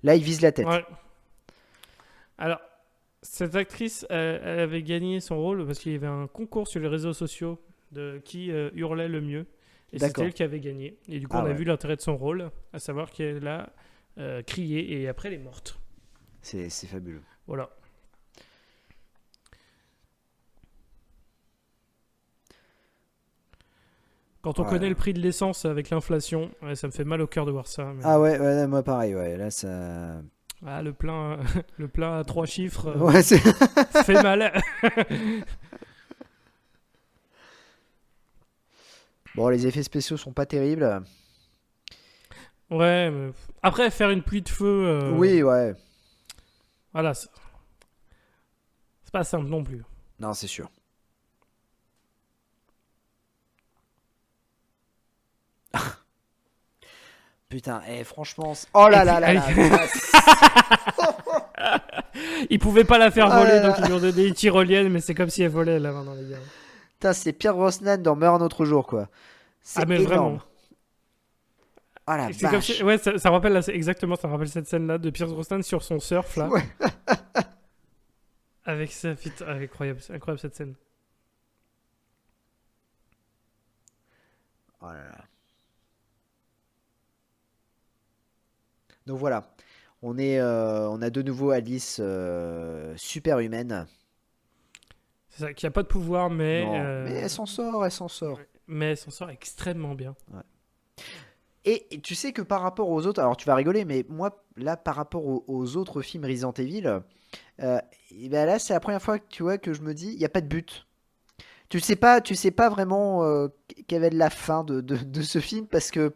Là, ils visent la tête. Ouais. Alors, cette actrice, elle avait gagné son rôle parce qu'il y avait un concours sur les réseaux sociaux de qui hurlait le mieux. Et c'était D'accord. elle qui avait gagné. Et du coup, Ah on a ouais, vu l'intérêt de son rôle, à savoir qu'elle a crié et après elle est morte. c'est fabuleux. Voilà. Quand on Ouais. connaît le prix de l'essence avec l'inflation, ouais, ça me fait mal au cœur de voir ça. Mais... Ah ouais, ouais, moi pareil, ouais. Là, ça. Ah, le plein, le plein à 3 chiffres Ouais, c'est. fait mal. Bon, les effets spéciaux sont pas terribles. Ouais, mais... Après, faire une pluie de feu, Oui, ouais. voilà, c'est pas simple non plus. Non, c'est sûr. Putain, franchement. Oh là Et là puis, là aïe. là. Ils pouvaient pas la faire Oh voler, là là. donc ils lui ont donné une tyrolienne, mais c'est comme si elle volait là maintenant, les gars. Putain, c'est Pierre Brosnan dans Meurt un autre jour, quoi. C'est Ah, mais énorme. vraiment. Ah la Et c'est comme vache. si... Ouais, ça rappelle là, exactement, ça rappelle cette scène-là de Pierce Brosnan sur son surf là. Ouais. Avec sa fit, ah, incroyable, c'est incroyable cette scène. Oh là là. Donc voilà. On a de nouveau Alice super humaine. C'est ça, qui a pas de pouvoir, mais Non, mais elle s'en sort, elle s'en sort. mais elle s'en sort extrêmement bien. Et tu sais que par rapport aux autres, alors tu vas rigoler, mais moi, là, par rapport aux autres films Resident Evil, et ben là, c'est la première fois que tu vois que je me dis, il n'y a pas de but. Tu sais pas vraiment quelle va être la fin de ce film parce que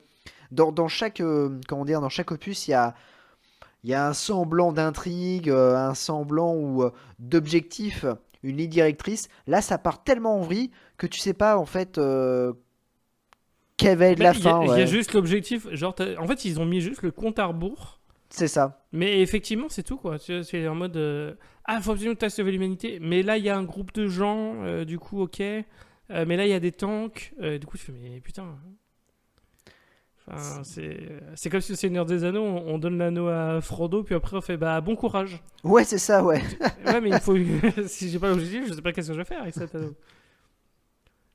dans chaque, comment dire, dans chaque opus, il y a un semblant d'intrigue, un semblant d'objectif, une ligne directrice. Là, ça part tellement en vrille que tu sais pas en fait quelle va être Mais la il y a fin. Ouais. juste l'objectif, genre, en fait, ils ont mis juste le compte à rebours C'est ça. Mais effectivement, c'est tout, quoi. C'est en mode... ah, faut absolument que tu as sauvé l'humanité. Mais là, il y a un groupe de gens, du coup, ok. Mais là, il y a des tanks. Du coup, tu fais, mais putain... Enfin, c'est comme si au Seigneur des Anneaux, on donne l'anneau à Frodo, puis après on fait bah bon courage. Ouais, c'est ça, ouais. Ouais, mais il faut. Si j'ai pas l'objectif, je sais pas qu'est-ce que je vais faire avec cet anneau.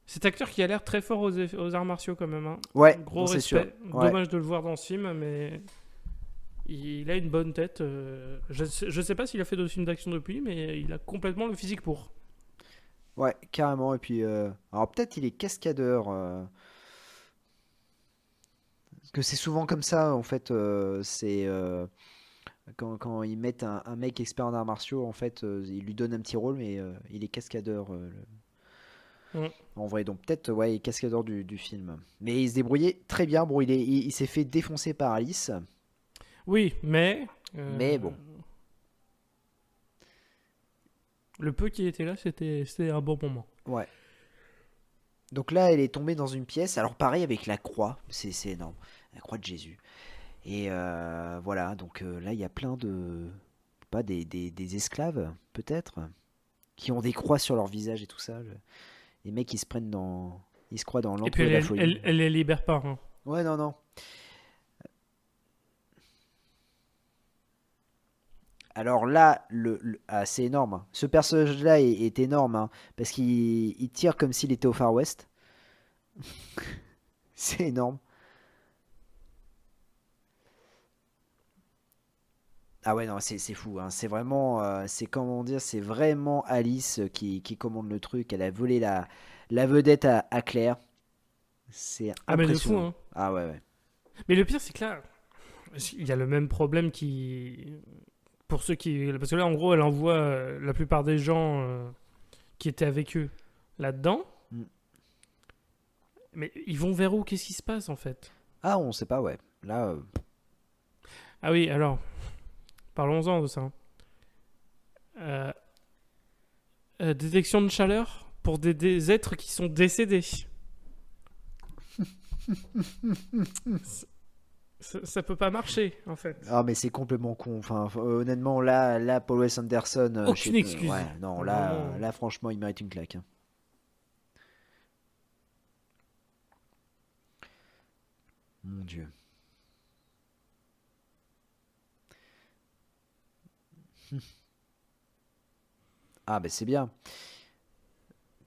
Cet acteur qui a l'air très fort aux arts martiaux quand même. Hein. Ouais, Gros non, c'est respect. sûr. Ouais. Dommage de le voir dans ce film, mais il a une bonne tête. Je sais pas s'il a fait d'autres films d'action depuis, mais il a complètement le physique pour. Ouais, carrément. Et puis, alors peut-être il est cascadeur. Parce que c'est souvent comme ça, en fait. C'est quand ils mettent un mec expert en arts martiaux, en fait, ils lui donnent un petit rôle, mais il est cascadeur. Mm. En vrai, donc peut-être, ouais, il est cascadeur du film. Mais il se débrouillait très bien. Bon, il s'est fait défoncer par Alice. Oui, mais. Mais bon. Le peu qui était là, c'était un bon moment. Ouais. Donc là, elle est tombée dans une pièce. Alors pareil avec la croix, c'est énorme, la croix de Jésus. Et voilà, donc là, il y a plein de, pas des esclaves peut-être, qui ont des croix sur leur visage et tout ça. Les mecs, ils se croient dans Et puis l'entre de la folie. elle les libère pas. Hein. Ouais, non, non. Alors là, c'est énorme, hein. Ce personnage-là est énorme, hein, parce qu'il tire comme s'il était au Far West. C'est énorme. Ah ouais, non, c'est fou, hein. C'est vraiment, c'est comment dire, c'est vraiment Alice qui commande le truc. Elle a volé la vedette à Claire. C'est Ah, mais de fou, impressionnant. hein. Ah ouais, ouais. Mais le pire, c'est que là, il y a le même problème pour ceux qui. Parce que là, en gros, elle envoie la plupart des gens qui étaient avec eux là-dedans. Mm. Mais ils vont vers où? Qu'est-ce qui se passe en fait? Ah, on sait pas, ouais. Là, Ah oui, alors, parlons-en de ça. Euh, détection de chaleur pour des êtres qui sont décédés. Ça peut pas marcher en fait. ah mais c'est complètement con. Enfin, honnêtement, là, Paul Wes Anderson, Aucune excuse. ouais, non, Vraiment. là, franchement, il mérite une claque, hein. Mon Dieu. Ah, ben c'est bien.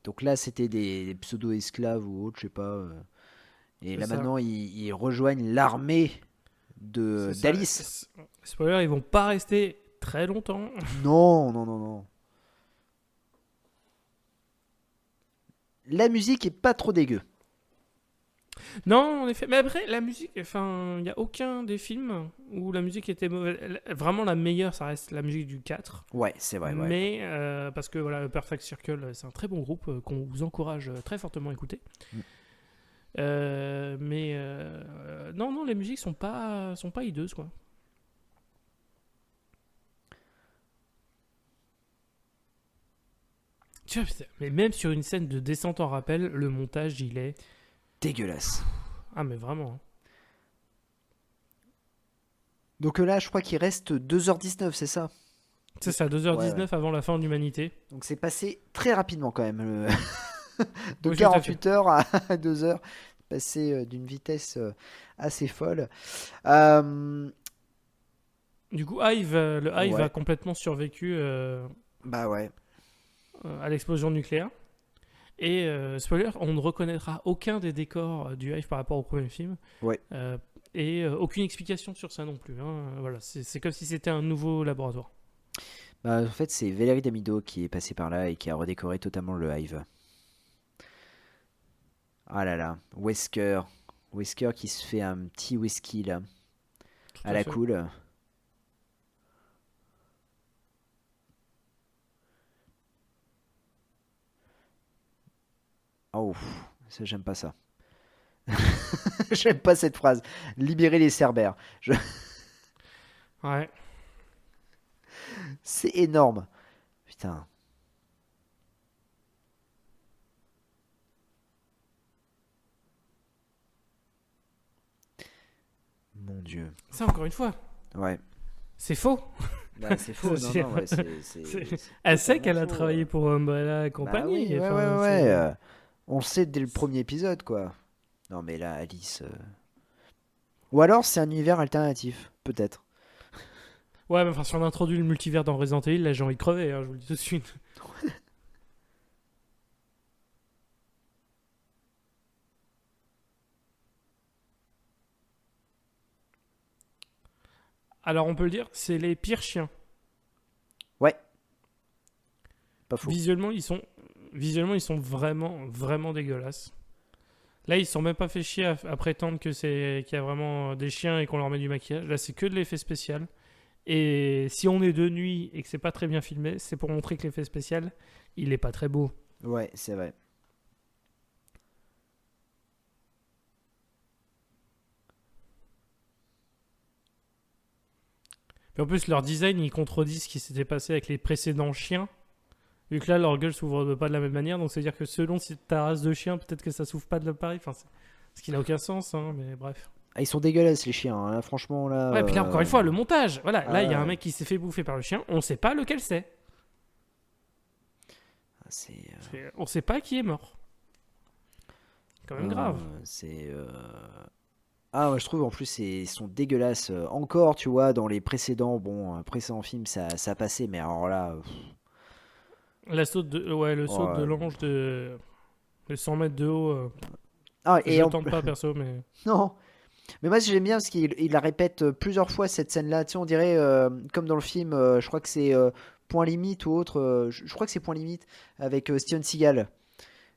Donc là, c'était des pseudo-esclaves ou autre, je sais pas. Et C'est là ça. maintenant, ils rejoignent l'armée C'est ça. d'Alice. Spoiler, ils vont pas rester très longtemps. Non, non, non, non. La musique est pas trop dégueu. Non, en effet. Mais après, la musique, enfin, il n'y a aucun des films où la musique était mauvaise. Vraiment, la meilleure, ça reste la musique du 4. Ouais, c'est vrai, ouais. Mais, parce que voilà, le Perfect Circle, c'est un très bon groupe qu'on vous encourage très fortement à écouter. Mm. Mais, non, non, les musiques sont pas hideuses, quoi. Tu vois, putain, mais même sur une scène de descente en rappel, le montage, il est. Dégueulasse. Ah, mais vraiment. Hein. Donc là, je crois qu'il reste 2h19, c'est ça? C'est ça, Ouais, 2h19 ouais. avant la fin de l'humanité. Donc c'est passé très rapidement quand même. De Oui, tout à fait. 48 heures à 2 heures. Passé d'une vitesse assez folle. Euh, Du coup, le Hive a ouais, complètement survécu bah ouais. à l'explosion nucléaire. Et spoiler, on ne reconnaîtra aucun des décors du Hive par rapport au premier film. Ouais. Et aucune explication sur ça non plus. Hein. Voilà, c'est comme si c'était un nouveau laboratoire. Bah, en fait, c'est Valérie Damido qui est passé par là et qui a redécoré totalement le Hive. Ah là là, Wesker. Wesker qui se fait un petit whisky là, Tout à à la fait. cool. Oh, ça j'aime pas ça. J'aime pas cette phrase. Libérer les Cerbères. Ouais. C'est énorme. Putain. Mon Dieu. Ça, encore une fois, Ouais. C'est faux. Bah, c'est faux, non, non, ouais, Elle sait totalement qu'elle a faux. travaillé pour Umbrella et Bah compagnie. oui, ouais, ouais, Enfin, ouais. On le sait dès le premier épisode, quoi. Non, mais là, Alice. Ou alors, c'est un univers alternatif, peut-être. Ouais, mais enfin, si on introduit le multivers dans Resident Evil, là j'ai envie de crever, hein, je vous le dis tout de suite. Alors on peut le dire, c'est les pires chiens. Ouais, pas faux. Visuellement, ils sont vraiment, vraiment dégueulasses. Là, ils se sont même pas fait chier à prétendre qu'il y a vraiment des chiens et qu'on leur met du maquillage. Là, c'est que de l'effet spécial. Et si on est de nuit et que c'est pas très bien filmé, c'est pour montrer que l'effet spécial, il est pas très beau. Ouais, c'est vrai. Puis en plus, leur design, il contredit ce qui s'était passé avec les précédents chiens. Vu que là, leur gueule s'ouvre pas de la même manière, donc c'est-à-dire que selon si ta race de chien, peut-être que ça s'ouvre pas de la pareil. Enfin, ce qui n'a aucun sens, hein, mais bref. Ah, ils sont dégueulasses, les chiens, hein. Là, franchement, là. Ouais, puis là, encore une fois, le montage. Voilà, là, il y a un Ouais. mec qui s'est fait bouffer par le chien, on sait pas lequel c'est. C'est. On sait pas qui est mort. C'est quand même grave. C'est. Ah, ouais, je trouve en plus, ils sont dégueulasses. Encore, tu vois, dans les précédents, bon, précédents films, ça passait, mais alors là. Le saut de Ouais. l'ange de 100 mètres de haut, Ah, et je tente pas perso, mais. Non, mais moi j'aime bien parce qu'il la répète plusieurs fois cette scène-là. Tu sais, on dirait comme dans le film, je crois que c'est Point Limite ou autre. Je crois que c'est Point Limite avec Steven Seagal.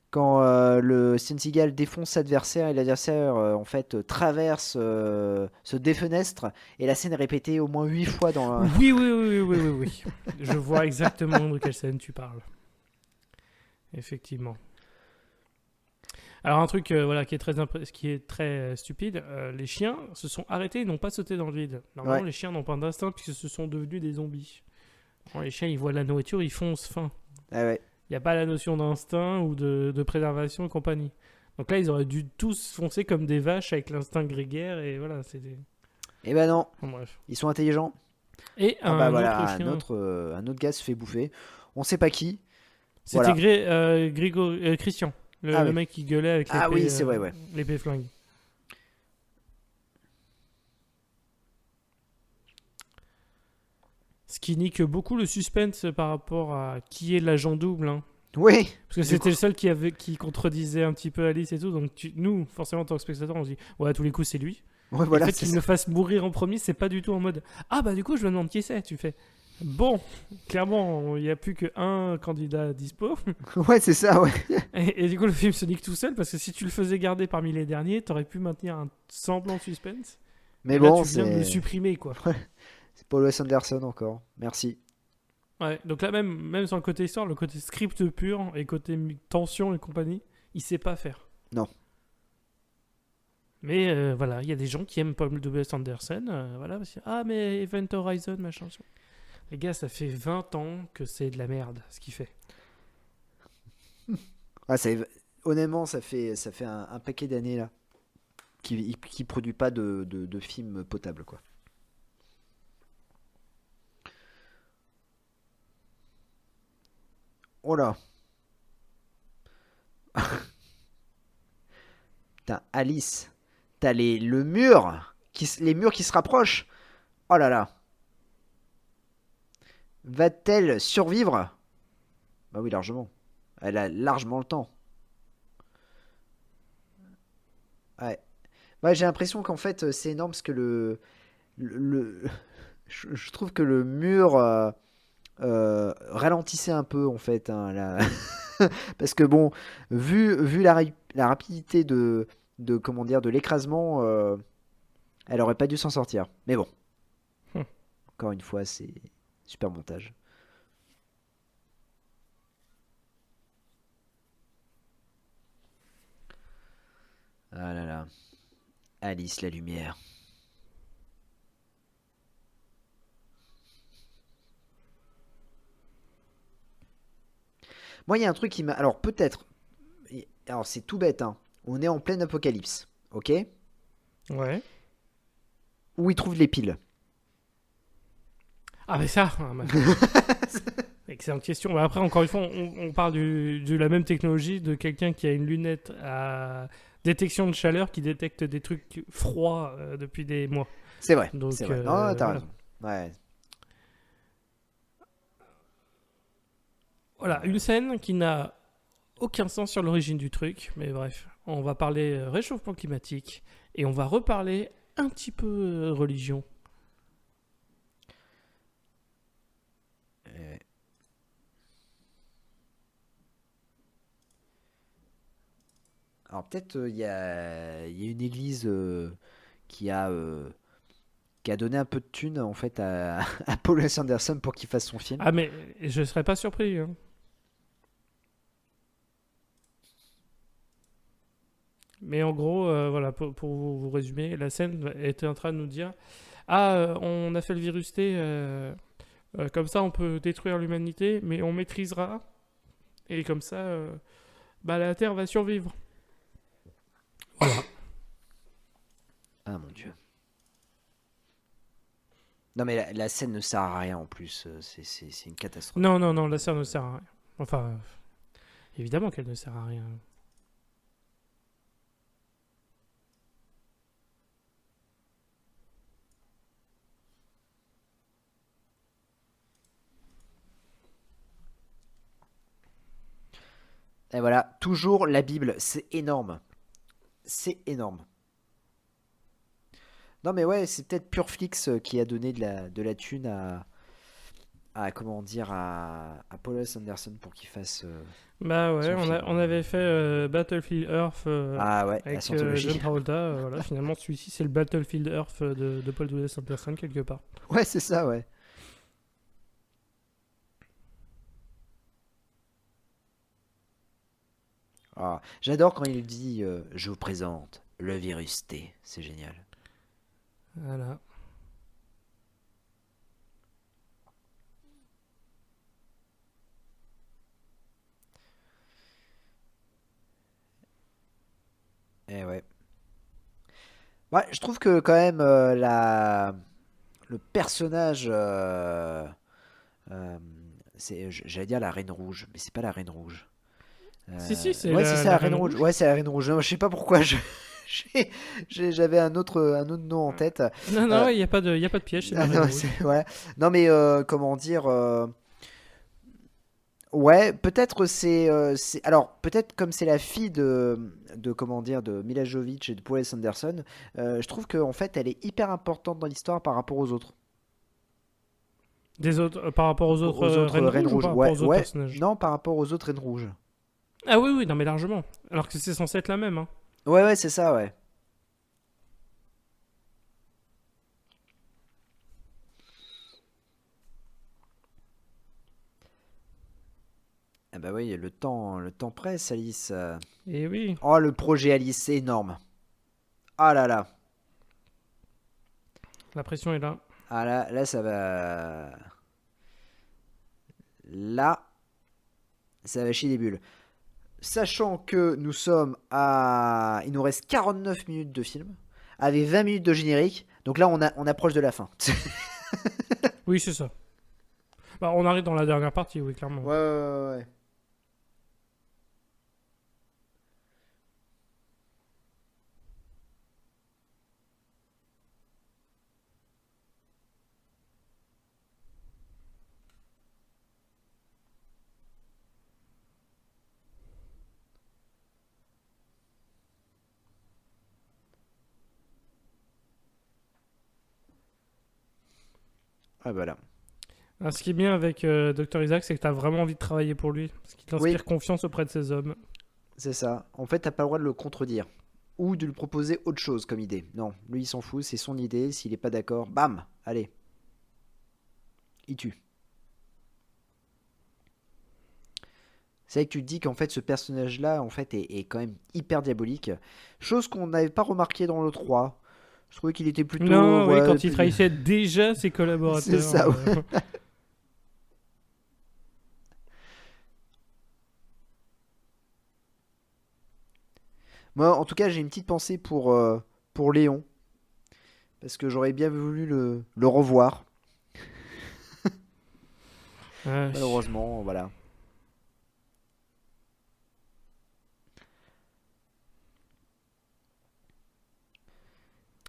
Quand le Steven Seagal défonce l'adversaire et l'adversaire en fait traverse, se défenestre et la scène est répétée au moins 8 fois dans. Oui, oui, oui, oui, oui, oui, oui. Je vois exactement de quelle scène tu parles. Effectivement. Alors un truc voilà, qui est très stupide, les chiens se sont arrêtés et n'ont pas sauté dans le vide. Normalement, Ouais, les chiens n'ont pas d'instinct puisque ce sont devenus des zombies. Bon, les chiens, ils voient la nourriture, ils foncent faim. ah ouais. Il n'y a pas la notion d'instinct ou de préservation et compagnie. Donc là, ils auraient dû tous foncer comme des vaches avec l'instinct grégaire et voilà, c'était... Et ben non, Bon, bref. ils sont intelligents. Et Ah bah un voilà, autre chien... un autre gars se fait bouffer. On sait pas qui. C'était Voilà. Christian, Ah le oui. mec qui gueulait avec Ah oui, c'est vrai, ouais. l'épée flingue. Ce qui nique beaucoup le suspense par rapport à qui est l'agent double. Hein. Oui. Parce que Du c'était coup, le seul qui contredisait un petit peu Alice et tout. Donc nous, forcément, en tant que spectateur, on se dit ouais, à tous les coups, c'est lui. ouais, Et voilà, le fait c'est qu'il ça. le fasse mourir en premier, c'est pas du tout en mode ah bah du coup, je me demande qui c'est. Tu fais bon, clairement, il n'y a plus qu'un candidat dispo. Ouais, c'est ça, ouais. Et du coup, le film se nique tout seul parce que si tu le faisais garder parmi les derniers, t'aurais pu maintenir un semblant de suspense. Mais Et là, bon, tu viens de le c'est supprimer, quoi. c'est Paul Wes Anderson encore. Merci. Ouais, donc là, même sur le côté histoire, le côté script pur et côté tension et compagnie, il sait pas faire. Non. Mais voilà, il y a des gens qui aiment Paul W. Anderson. Voilà, parce que, ah, mais Event Horizon, machin. Les gars, ça fait 20 ans que c'est de la merde, ce qu'il fait. Ah, honnêtement, ça fait un paquet d'années là qui produit pas de films potables, quoi. Oh là. Putain, Alice. T'as le mur. Les murs qui se rapprochent. Oh là là. Va-t-elle survivre? Bah oui, largement. Elle a largement le temps. Ouais. Ouais, j'ai l'impression qu'en fait, c'est énorme parce que le- je trouve que le mur ralentissait un peu en fait, hein, là. Parce que bon, vu la rapidité de comment dire de l'écrasement, elle aurait pas dû s'en sortir. Mais bon, Hum. encore une fois, c'est super montage. Ah là là, Alice la lumière. Moi, il y a un truc qui m'a. Alors peut-être. Alors c'est tout bête, hein. On est en pleine apocalypse, ok? Ouais. Où ils trouvent les piles. Ah, mais ça, excellente question. Mais après, encore une fois, on parle de la même technologie de quelqu'un qui a une lunette à détection de chaleur qui détecte des trucs froids depuis des mois. C'est vrai, c'est Donc, vrai. Non, t'as voilà. raison. Ouais. Voilà, une scène qui n'a aucun sens sur l'origine du truc. Mais bref, on va parler réchauffement climatique et on va reparler un petit peu religion. Euh, Alors peut-être il y a une église qui a qui a donné un peu de thunes en fait à Paul S. Anderson pour qu'il fasse son film. Ah, mais je serais pas surpris, hein. Mais en gros, voilà, pour vous résumer, la scène était en train de nous dire ah, on a fait le virus T, comme ça on peut détruire l'humanité, mais on maîtrisera, et comme ça, bah, la Terre va survivre. Voilà. Ah mon dieu. Non mais la scène ne sert à rien en plus, c'est une catastrophe. Non, non, non, la Terre ne sert à rien. Enfin, évidemment qu'elle ne sert à rien. Et voilà, toujours la Bible, c'est énorme. C'est énorme. Non mais ouais, c'est peut-être Pureflix qui a donné de la thune comment dire, à Paul S. Anderson pour qu'il fasse Bah ouais, son film. on avait fait Battlefield Earth Ah ouais, la avec John scientologie. Travolta. Voilà, finalement, celui-ci, c'est le Battlefield Earth de Paul W. Anderson, quelque part. Ouais, c'est ça, ouais. Ah, j'adore quand il dit je vous présente le virus T, c'est génial. Voilà. Eh ouais. Ouais, je trouve que quand même le personnage, euh, j'allais dire la Reine Rouge, mais c'est pas la Reine Rouge. Si, si, c'est Ouais, c'est ça, la la Reine Reine Rouge. Rouge. Ouais, c'est la Reine Rouge. Non, je sais pas pourquoi j'ai- j'avais un autre nom en tête. Non, Euh, non, y a pas de piège, c'est la ah Reine non, Rouge. voilà. Non, mais comment dire. Ouais, peut-être alors peut-être comme c'est la fille de comment dire de Mila Jovovich et de Paul S. Anderson, je trouve qu'en fait elle est hyper importante dans l'histoire par rapport aux autres, Des autres, par rapport aux autres aux autres Reines Reines Rouges ou Rouges. par rapport Ouais, aux autres ouais, personnages? non, par rapport aux autres Reines Rouges. Ah oui, oui, non, mais largement. Alors que c'est censé être la même, hein. Ouais, ouais, c'est ça, ouais. Ah bah oui, le temps presse, Alice. Et oui, Oh, le projet Alice, c'est énorme. Ah là là, la pression est là. ah là, ça va, là, ça va chier des bulles. Sachant que nous sommes à. Il nous reste 49 minutes de film, avec 20 minutes de générique. Donc là, on approche de la fin. Oui, c'est ça. Bah, on arrive dans la dernière partie, oui, clairement. Ouais, ouais, ouais. Ah bah là. Alors, ce qui est bien avec Dr. Isaac, c'est que t'as vraiment envie de travailler pour lui. Parce qu'il Oui, t'inspire confiance auprès de ses hommes. c'est ça. En fait, t'as pas le droit de le contredire. Ou de lui proposer autre chose comme idée. Non, lui, il s'en fout, c'est son idée. S'il est pas d'accord, bam, allez, il tue. C'est vrai que tu te dis qu'en fait, ce personnage-là, en fait, est quand même hyper diabolique. Chose qu'on n'avait pas remarqué dans le 3. Je trouvais qu'il était plutôt. Non, oui, Ouais, quand il trahissait déjà ses c'est collaborateurs. ça, ouais. Moi, en tout cas, j'ai une petite pensée pour Léon. Parce que j'aurais bien voulu le revoir. Ouais. Malheureusement, voilà.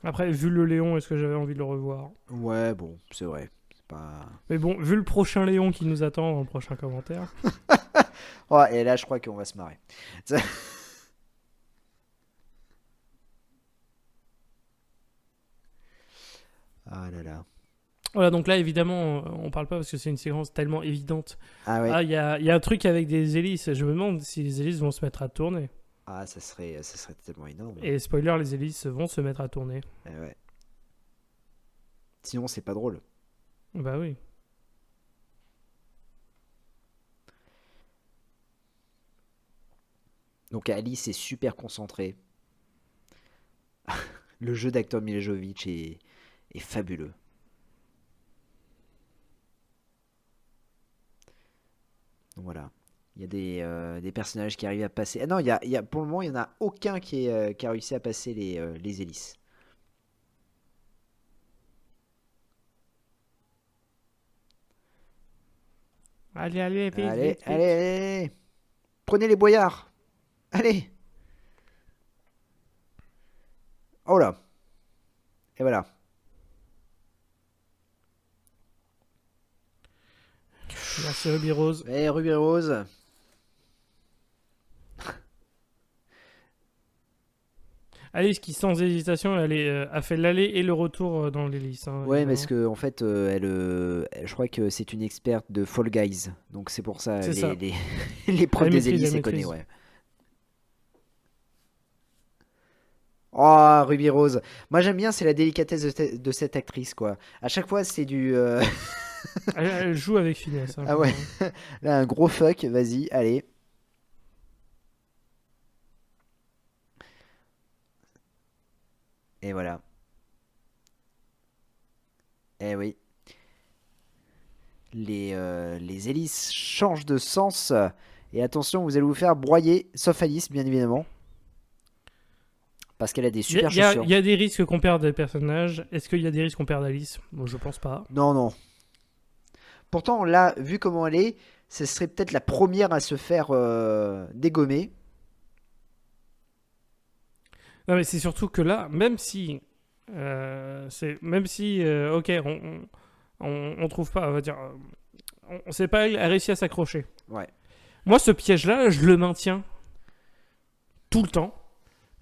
Après, vu le Léon, est-ce que j'avais envie de le revoir? Ouais, bon, c'est vrai. C'est pas... Mais bon, vu le prochain Léon qui nous attend dans le prochain commentaire. Oh, et là, je crois qu'on va se marrer. Ah là là. Voilà, donc là, évidemment, on parle pas parce que c'est une séquence tellement évidente. Ah ouais. Ah, il y a un truc avec des hélices. Je me demande si les hélices vont se mettre à tourner. Ah, ça serait tellement énorme. Et spoiler, les hélices vont se mettre à tourner. Eh ouais. Sinon, c'est pas drôle. Bah oui. Donc Alice est super concentrée. Le jeu d'acteur Milejovic est fabuleux. Donc voilà. Il y a des personnages qui arrivent à passer. Ah non, pour le moment, il n'y en a aucun qui a réussi à passer les hélices. Allez, allez, vite, Allez, vite, allez, vite. allez. Prenez les boyards. Allez. Oh là. Et voilà. Merci Ruby Rose. Et Ruby Rose. Alice qui, sans hésitation, a fait l'aller et le retour dans l'hélice. Hein, Ouais, évidemment. parce que en fait, je crois que c'est une experte de Fall Guys. Donc c'est pour ça, C'est ça. l'épreuve Elle des maîtrise, hélices, elle elle connaît, maîtrise. ouais. Oh, Ruby Rose. Moi, j'aime bien, c'est la délicatesse de cette actrice, quoi. À chaque fois, c'est du... Elle joue avec finesse. Hein, Ah ouais. Là, un gros fuck, vas-y, allez. Et voilà. Eh oui. Les hélices changent de sens. Et attention, vous allez vous faire broyer, sauf Alice, bien évidemment. Parce qu'elle a des Il y, a- super il y a- chaussures. il y a des risques qu'on perde des personnages. Est-ce qu'il y a des risques qu'on perde Alice? Bon, je pense pas. Non, non. Pourtant, là, vu comment elle est, ce serait peut-être la première à se faire dégommer. Non, mais c'est surtout que là, même si. Ok, on trouve pas, on va dire. On sait pas, elle a réussi à s'accrocher. Ouais. Moi, ce piège-là, je le maintiens tout le temps.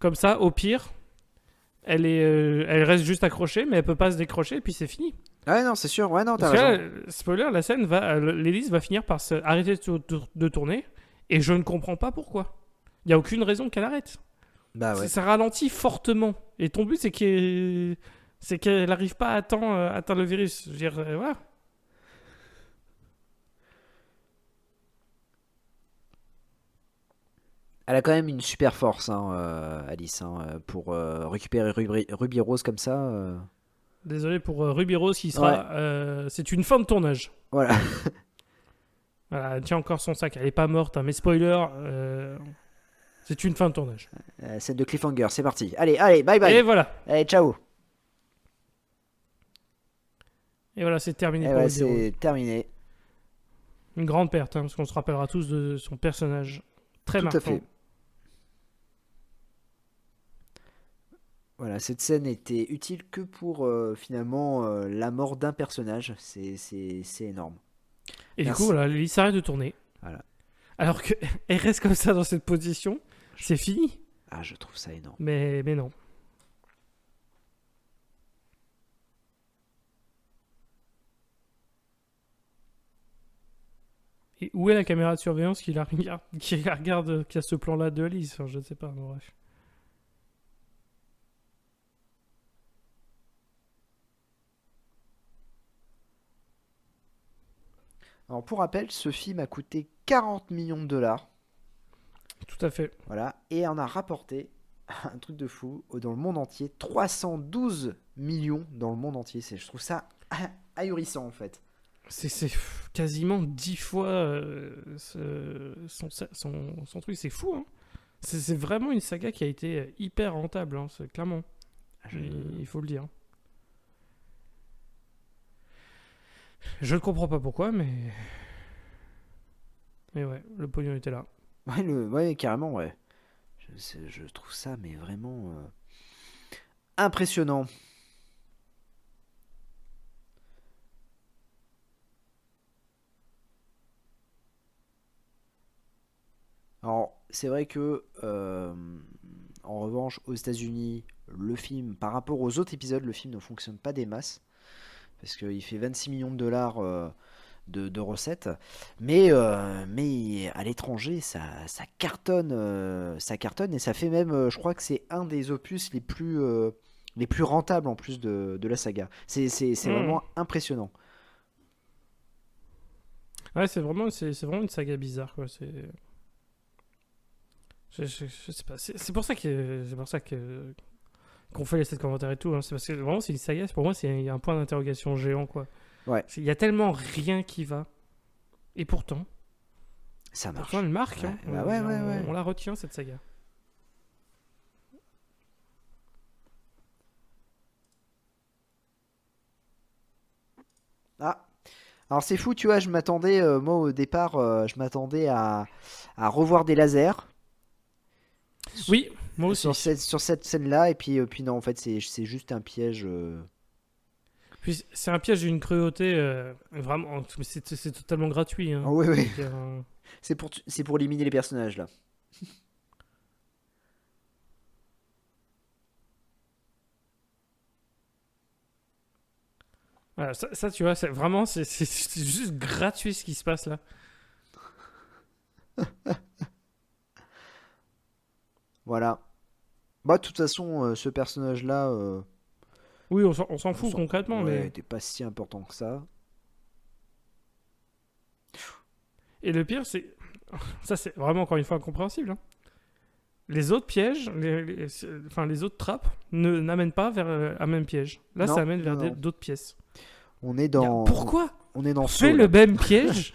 Comme ça, au pire, elle reste juste accrochée, mais elle peut pas se décrocher, et puis c'est fini. Ah ouais, non, c'est sûr. Ouais, non, t'as Parce que là, raison. spoiler, l'hélice va finir par arrêter de tourner, et je ne comprends pas pourquoi. Il n'y a aucune raison qu'elle arrête. Bah ouais. Ça ralentit fortement. Et ton but, c'est qu'elle n'arrive pas à atteindre le virus. Je veux dire, voilà. Elle a quand même une super force, hein, Alice, hein, pour récupérer Ruby Rose comme ça. Désolé pour Ruby Rose qui Ouais, sera. C'est une fin de tournage. voilà. Voilà, elle tient encore son sac. Elle n'est pas morte, hein, mais spoiler, c'est une fin de tournage. Scène de cliffhanger, c'est parti. Allez, allez, bye Et bye. voilà. Allez, ciao. Et voilà, c'est terminé Et pour ouais, Ruby Rose. c'est terminé. Une grande perte, hein, parce qu'on se rappellera tous de son personnage très Tout marquant. à fait. Voilà, cette scène était utile que pour finalement la mort d'un personnage. C'est énorme. Et du Merci. coup, voilà, l'hélice s'arrête de tourner. Voilà. Alors qu'elle reste comme ça dans cette position, c'est fini. Ah, je trouve ça énorme. Mais non. Et où est la caméra de surveillance qui a ce plan-là de Alice? Enfin, je ne sais pas, mais bref. Alors, pour rappel, ce film a coûté 40 millions de dollars. Tout à fait. Voilà. Et en a rapporté un truc de fou dans le monde entier. 312 millions dans le monde entier. Je trouve ça ahurissant en fait. C'est quasiment 10 fois son truc. C'est fou, hein. C'est vraiment une saga qui a été hyper rentable, hein, clairement. Il faut le dire. Je ne comprends pas pourquoi, mais Et ouais, le pognon était là. Ouais, ouais, carrément, ouais. Je trouve ça, mais vraiment impressionnant. Alors, c'est vrai que, en revanche, aux États-Unis, le film, par rapport aux autres épisodes, le film ne fonctionne pas des masses. Parce qu'il fait 26 millions de dollars de recettes. Mais à l'étranger, ça cartonne, ça cartonne. Et ça fait même, je crois que c'est un des opus les plus rentables en plus de la saga. C'est Mhm. vraiment impressionnant. Ouais, c'est vraiment une saga bizarre, quoi. Je sais pas. C'est pour ça que qu'on fait les 7 commentaires et tout. Hein. C'est parce que vraiment, c'est une saga. Pour moi, il y a un point d'interrogation géant, quoi. Ouais, Il y a tellement rien qui va. Et ça pourtant, elle marche. marque. Ouais, Hein. bah ouais, ouais, ouais. On la retient, cette saga. Ah, alors c'est fou, tu vois, je m'attendais, moi au départ, je m'attendais à revoir des lasers Oui, moi aussi. sur cette scène-là, et puis non, en fait, c'est juste un piège. Puis c'est un piège d'une cruauté vraiment. C'est totalement gratuit. Ah Hein. ouais, Je ouais. veux dire, C'est pour éliminer les personnages là. voilà, ça, tu vois, c'est vraiment, c'est juste gratuit ce qui se passe là. Voilà. Bah, de toute façon, ce personnage-là, Oui, on s'en on fout s'en- concrètement, ouais, mais. était pas si important que ça. Et le pire, c'est. Ça, c'est vraiment encore une fois incompréhensible. Hein. Les autres pièges, enfin les autres trappes, n'amènent pas vers un même piège. Là, ça Non, amène vers non, non. d'autres pièces. On est Y a, dans, pourquoi on est dans fais Saw le là. même piège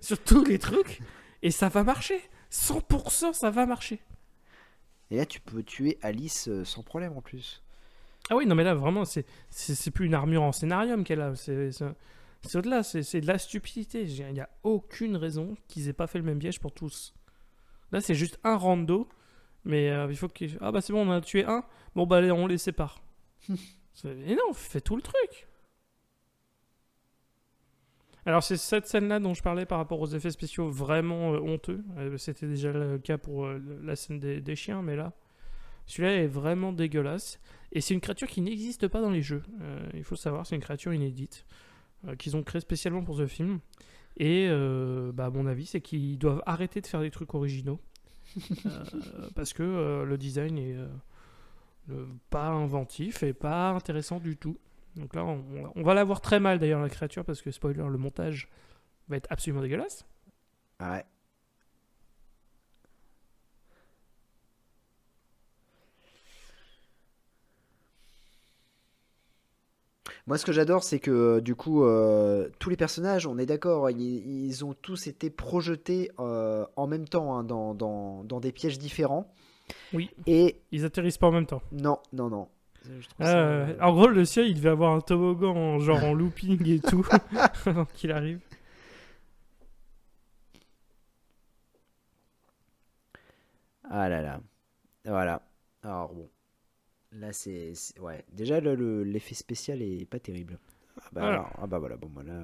sur tous les trucs et ça va marcher. 100% ça va marcher. Et là, tu peux tuer Alice sans problème en plus. Ah oui, non mais là vraiment, c'est plus une armure en scénarium qu'elle a. C'est au-delà, c'est de la stupidité. Il n'y a aucune raison qu'ils aient pas fait le même piège pour tous. Là, c'est juste un rando, mais il faut qu'il. Ah bah c'est bon, on a tué un. Bon bah allez, on les sépare. Et non, fais tout le truc. Alors c'est cette scène-là dont je parlais par rapport aux effets spéciaux vraiment honteux. C'était déjà le cas pour la scène des chiens, mais là, celui-là est vraiment dégueulasse. Et c'est une créature qui n'existe pas dans les jeux. Il faut savoir, c'est une créature inédite qu'ils ont créée spécialement pour ce film. Et bah, à mon avis, c'est qu'ils doivent arrêter de faire des trucs originaux. Parce que le design est pas inventif et pas intéressant du tout. Donc là, on va la voir très mal d'ailleurs, la créature, parce que spoiler, le montage va être absolument dégueulasse. Ouais. Moi, ce que j'adore, c'est que du coup, tous les personnages, on est d'accord, ils ont tous été projetés en même temps hein, dans des pièges différents. Oui, Et ils atterrissent pas en même temps. non, non, non. Je trouve ça. En gros, le ciel, il devait avoir un toboggan genre en looping et tout avant qu'il arrive. Ah là là. Voilà. Alors bon. Là, ouais. Déjà, l'effet spécial est pas terrible. Ah bah Voilà. alors, ah bah voilà. Bon, bah là.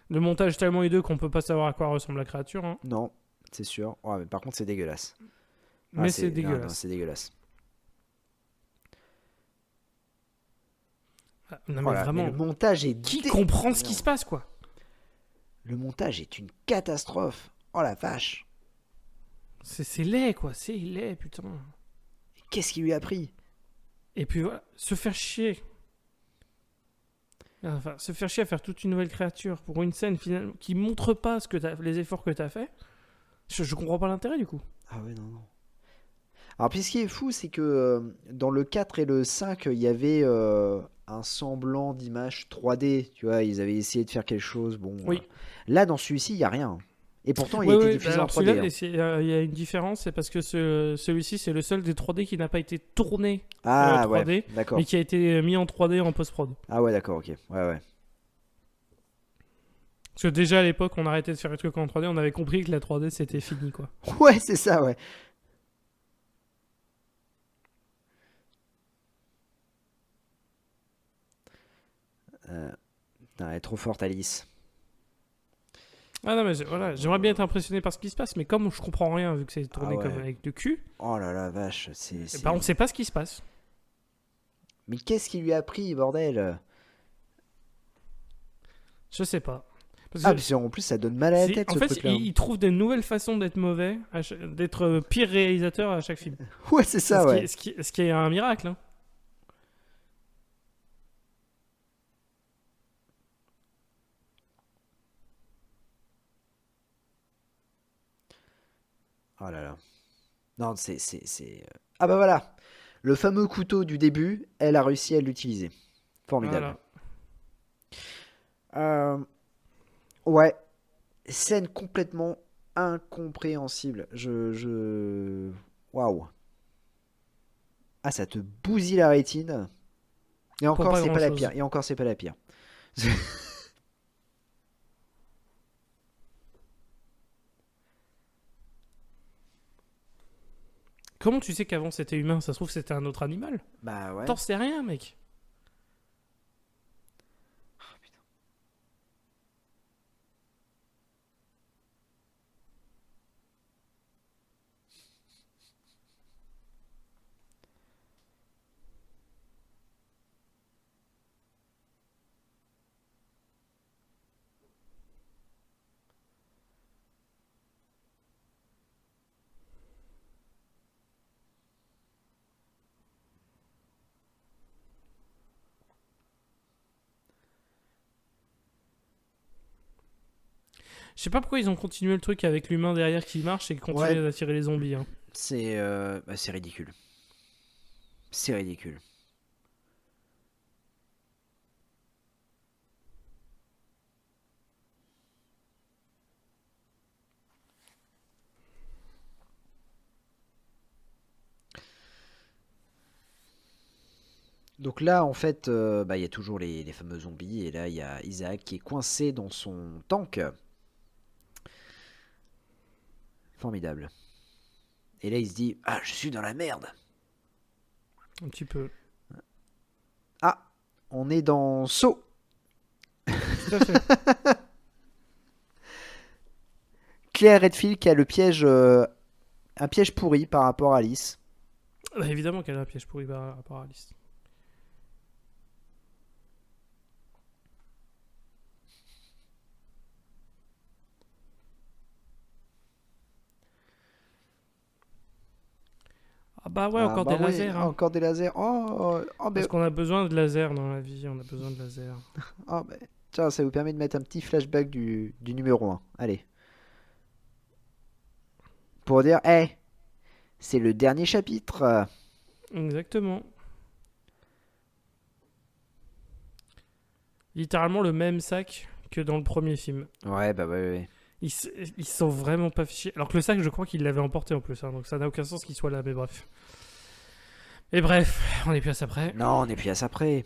Le montage est tellement hideux qu'on peut pas savoir à quoi ressemble la créature. Hein. Non, c'est sûr. Ouais, mais par contre, c'est dégueulasse. Ah, Mais c'est non, non, dégueulasse. c'est dégueulasse. Ah, non mais Voilà. Mais le vraiment, montage est qui comprend ce qui non. se passe quoi? Le montage est une catastrophe. Oh la vache. C'est laid quoi, c'est laid putain. Qu'est-ce qui lui a pris? Et puis voilà, se faire chier. Enfin, se faire chier à faire toute une nouvelle créature pour une scène finalement qui montre pas les efforts que t'as fait. Je comprends pas l'intérêt du coup. Ah ouais, non, non. Alors, puis ce qui est fou, c'est que dans le 4 et le 5, il y avait un semblant d'image 3D. Tu vois, ils avaient essayé de faire quelque chose. Bon, Oui. là, dans celui-ci, il n'y a rien. Et pourtant, il a Oui, été oui, diffusé en alors 3D. celui-là, Hein. il y a une différence, c'est parce que celui-ci, c'est le seul des 3D qui n'a pas été tourné Ah ouais, 3D, d'accord. mais qui a été mis en 3D en post-prod. Ah ouais, d'accord, ok. Ouais, ouais. Parce que déjà à l'époque, on arrêtait de faire les trucs en 3D, on avait compris que la 3D c'était fini quoi. Ouais, c'est ça, ouais. Putain, elle est trop forte, Alice. Ah non, mais voilà, j'aimerais bien être impressionné par ce qui se passe, mais comme je comprends rien vu que c'est Ah tourné comme ouais. avec le cul, Oh là là, vache, bah on sait pas ce qui se passe. Mais qu'est-ce qui lui a pris, bordel? Je sais pas. Parce Ah, que parce qu'en plus, ça donne mal à la tête, en ce fait, truc-là. il trouve des nouvelles façons d'être mauvais, d'être pire réalisateur à chaque film. Ouais, c'est ça, Ce qui, ouais. ce qui est un miracle. Hein. Oh là là. Non, Ah bah voilà. Le fameux couteau du début, elle a réussi à l'utiliser. Formidable. Voilà. Euh, Ouais. Scène complètement incompréhensible. Waouh. Ah, ça te bousille la rétine. Et Pour encore, pas c'est grand pas la chose. pire. Et encore, c'est pas la pire. Comment tu sais qu'avant c'était humain? Ça se trouve c'était un autre animal. Bah ouais. T'en sais rien, mec. Je sais pas pourquoi ils ont continué le truc avec l'humain derrière qui marche et qui continue Ouais, d'attirer les zombies. Hein. c'est ridicule. C'est ridicule. Donc là, en fait, bah, il y a toujours les fameux zombies. Et là, il y a Isaac qui est coincé dans son tank. Formidable. Et là, il se dit, ah, je suis dans la merde. Un petit peu. Ah, on est dans Saut. Tout à fait. Claire Redfield qui a un piège pourri par rapport à Alice. Bah, évidemment qu'elle a un piège pourri par rapport à Alice. Ah bah ouais, Ah encore bah des oui, lasers. Hein. encore des lasers. Parce qu'on a besoin de lasers dans la vie, on a besoin de lasers. bah, tiens, ça vous permet de mettre un petit flashback du numéro 1. Allez. Pour dire, c'est le dernier chapitre. Exactement. Littéralement le même sac que dans le premier film. Ouais, bah ouais. Ils, ils sont vraiment pas fichés. Alors que le sac, je crois qu'il l'avait emporté en plus. Hein, donc ça n'a aucun sens qu'il soit là, mais bref. Et bref, on est plus à ça près. Non, on est plus à ça près.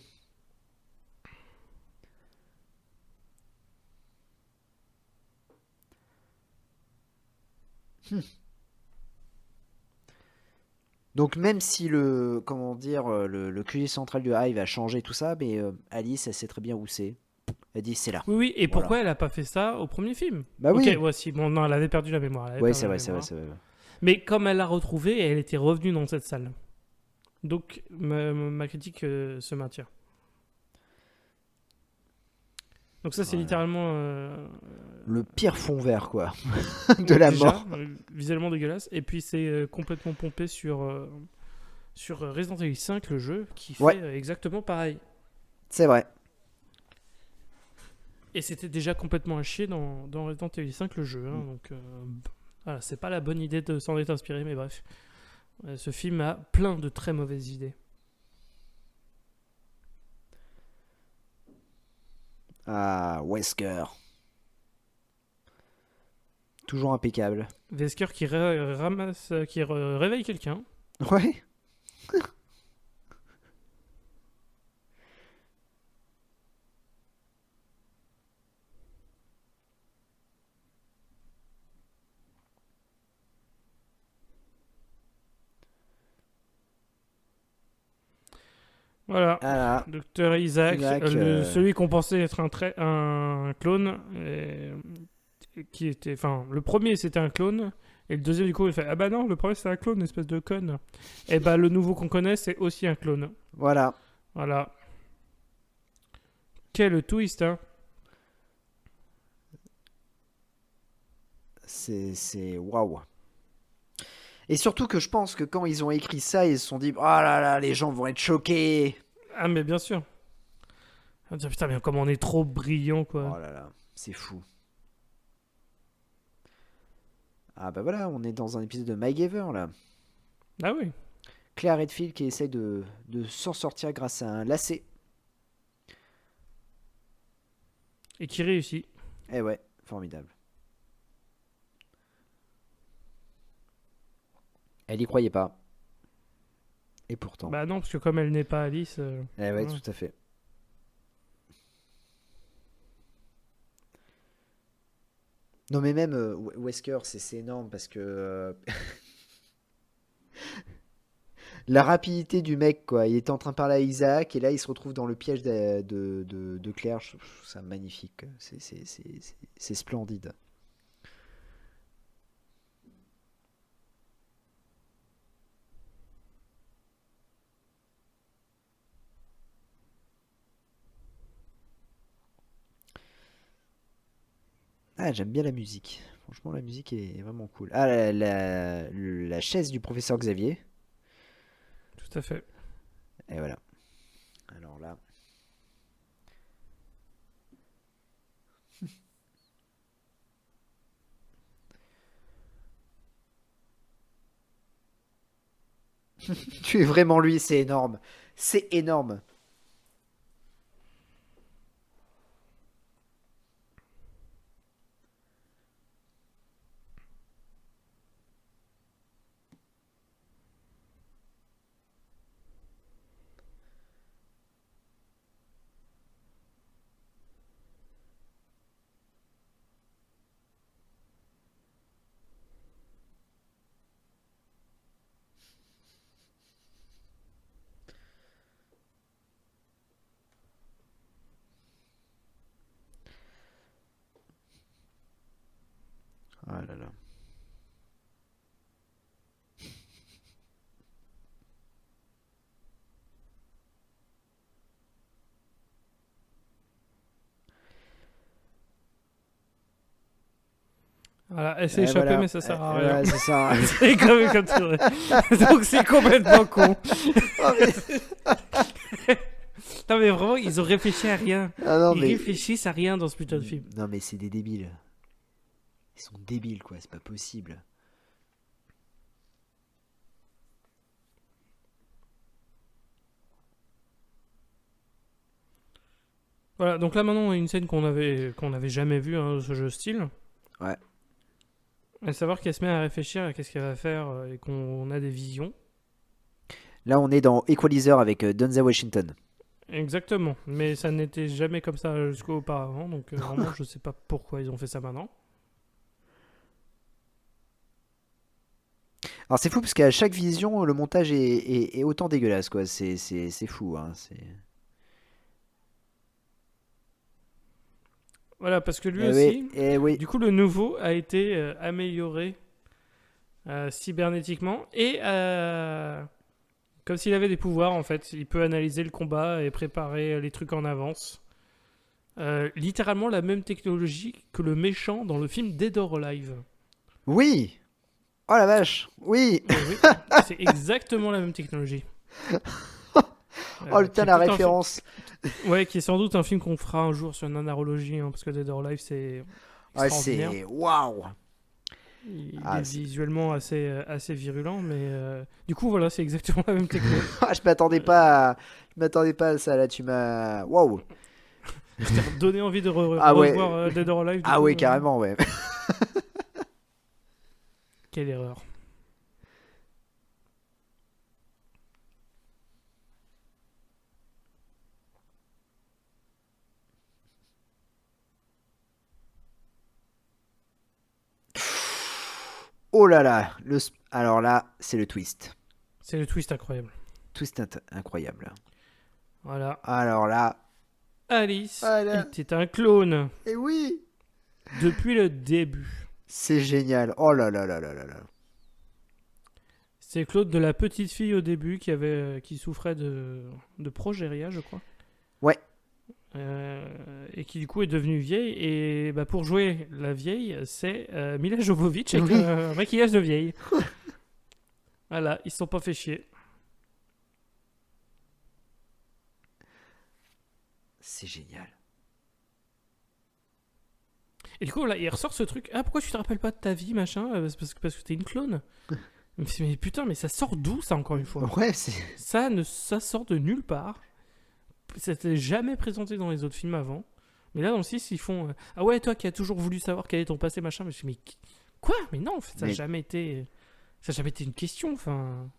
Donc même si comment dire, le QG central du Hive a changé tout ça, mais Alice, elle sait très bien où c'est. Elle dit c'est là. Oui, oui. Et Voilà. pourquoi elle a pas fait ça au premier film? Bah Ok, oui. ouais, si. Bon, non, elle avait perdu la mémoire. Ouais, c'est vrai, c'est vrai, c'est vrai. Mais comme elle l'a retrouvée, elle était revenue dans cette salle. Donc ma critique se maintient. Donc ça, c'est Voilà. littéralement Le pire fond vert, quoi, de la déjà, mort. visuellement dégueulasse. Et puis c'est complètement pompé sur Resident Evil 5, le jeu, qui fait Ouais. exactement pareil. C'est vrai. Et c'était déjà complètement à chier dans Resident Evil 5, le jeu. Hein, donc voilà, c'est pas la bonne idée de s'en être inspiré, mais bref. Ce film a plein de très mauvaises idées. Ah, Wesker. Toujours impeccable. Wesker qui réveille quelqu'un. Ouais. Voilà. Voilà. Docteur Isaac, Isaac, celui qu'on pensait être un clone, qui était, enfin, le premier c'était un clone, et le deuxième du coup il fait ah bah non, le premier c'était un clone, espèce de conne. Et bah le nouveau qu'on connaît c'est aussi un clone. Voilà. Voilà. Quel twist, hein. C'est waouh. Et surtout que je pense que quand ils ont écrit ça, ils se sont dit, oh là là, les gens vont être choqués. Ah mais bien sûr. On va dire, putain mais comment on est trop brillant Oh quoi. là là, c'est fou. Ah bah voilà, on est dans un épisode de MacGyver là. Ah oui. Claire Redfield qui essaie de s'en sortir grâce à un lacet. Et qui réussit. Eh ouais, formidable. Elle y croyait pas. Et pourtant. Bah non parce que comme elle n'est pas Alice. Eh ouais, Ouais. tout à fait. Non mais même Wesker, c'est énorme parce que la rapidité du mec quoi, il était en train de parler à Isaac et là il se retrouve dans le piège de Claire, je trouve ça magnifique, c'est splendide. Ah j'aime bien la musique, franchement la musique est vraiment cool. Ah la chaise du professeur Xavier, Tout à fait. et voilà. Alors là, tu es vraiment lui, c'est énorme, c'est énorme. Ah là là. Voilà, elle s'est Et échappée voilà, mais ça sert à rien. ouais, c'est ça. C'est comme tu donc c'est complètement con. Oh, mais- Non mais vraiment ils ont réfléchi à rien. Ah non, Ils mais... réfléchissent à rien dans ce putain de film. Non, mais c'est des débiles. Ils sont débiles, quoi, c'est pas possible. Voilà, donc là maintenant on a une scène qu'on avait jamais vue hein, de ce jeu style. Ouais. À savoir qu'elle se met à réfléchir à qu'est-ce qu'elle va faire et qu'on a des visions. Là, on est dans Equalizer avec Denzel Washington. Exactement, mais ça n'était jamais comme ça jusqu'au auparavant, donc vraiment je sais pas pourquoi ils ont fait ça maintenant. Alors, c'est fou parce qu'à chaque vision, le montage est autant dégueulasse, quoi. C'est fou, hein. Voilà, parce que lui Eh oui, aussi, eh oui. du coup le nouveau a été amélioré cybernétiquement et comme s'il avait des pouvoirs en fait, il peut analyser le combat et préparer les trucs en avance. Littéralement la même technologie que le méchant dans le film Dead or Alive. Oui! Oh la vache! Oui! Oui, c'est exactement la même technologie. Oh putain, la qui est tout un référence! Ouais, qui est sans doute un film qu'on fera un jour sur Nanarologie, hein, parce que Dead or Alive c'est Ouais, extraordinaire. c'est. Waouh! Il Ah, est visuellement assez virulent, mais du coup voilà, c'est exactement la même technologie. Ah, je m'attendais pas à ça, là, tu m'as. Waouh! Je t'ai donné envie de Ah ouais. revoir Dead or Alive. Du Ah coup, ouais, carrément, ouais. Quelle erreur. Oh là là! Alors là, c'est le twist. C'est le twist incroyable. Twist incroyable. Voilà. Alors là, Alice voilà. était un clone Et oui, depuis le début. c'est génial. Oh là là là là là là. C'est Claude de la petite fille au début qui souffrait de progéria, je crois. Ouais. Et qui du coup est devenue vieille. Et bah, pour jouer la vieille, c'est Mila Jovovich avec Oui. un maquillage de vieille. Voilà, ils se sont pas fait chier. C'est génial. Et du coup, là, il ressort ce truc. Ah, pourquoi tu te rappelles pas de ta vie, machin? Parce que t'es une clone. Mais putain, mais ça sort d'où, ça, encore une fois? Ouais, c'est. Ça sort de nulle part. Ça t'est jamais présenté dans les autres films avant. Mais là, dans le 6, ils font ah ouais, toi qui as toujours voulu savoir quel est ton passé, machin. Mais je me suis dit, mais quoi? Mais non, en fait, ça n'a Mais- jamais été. Ça n'a jamais été une question, enfin.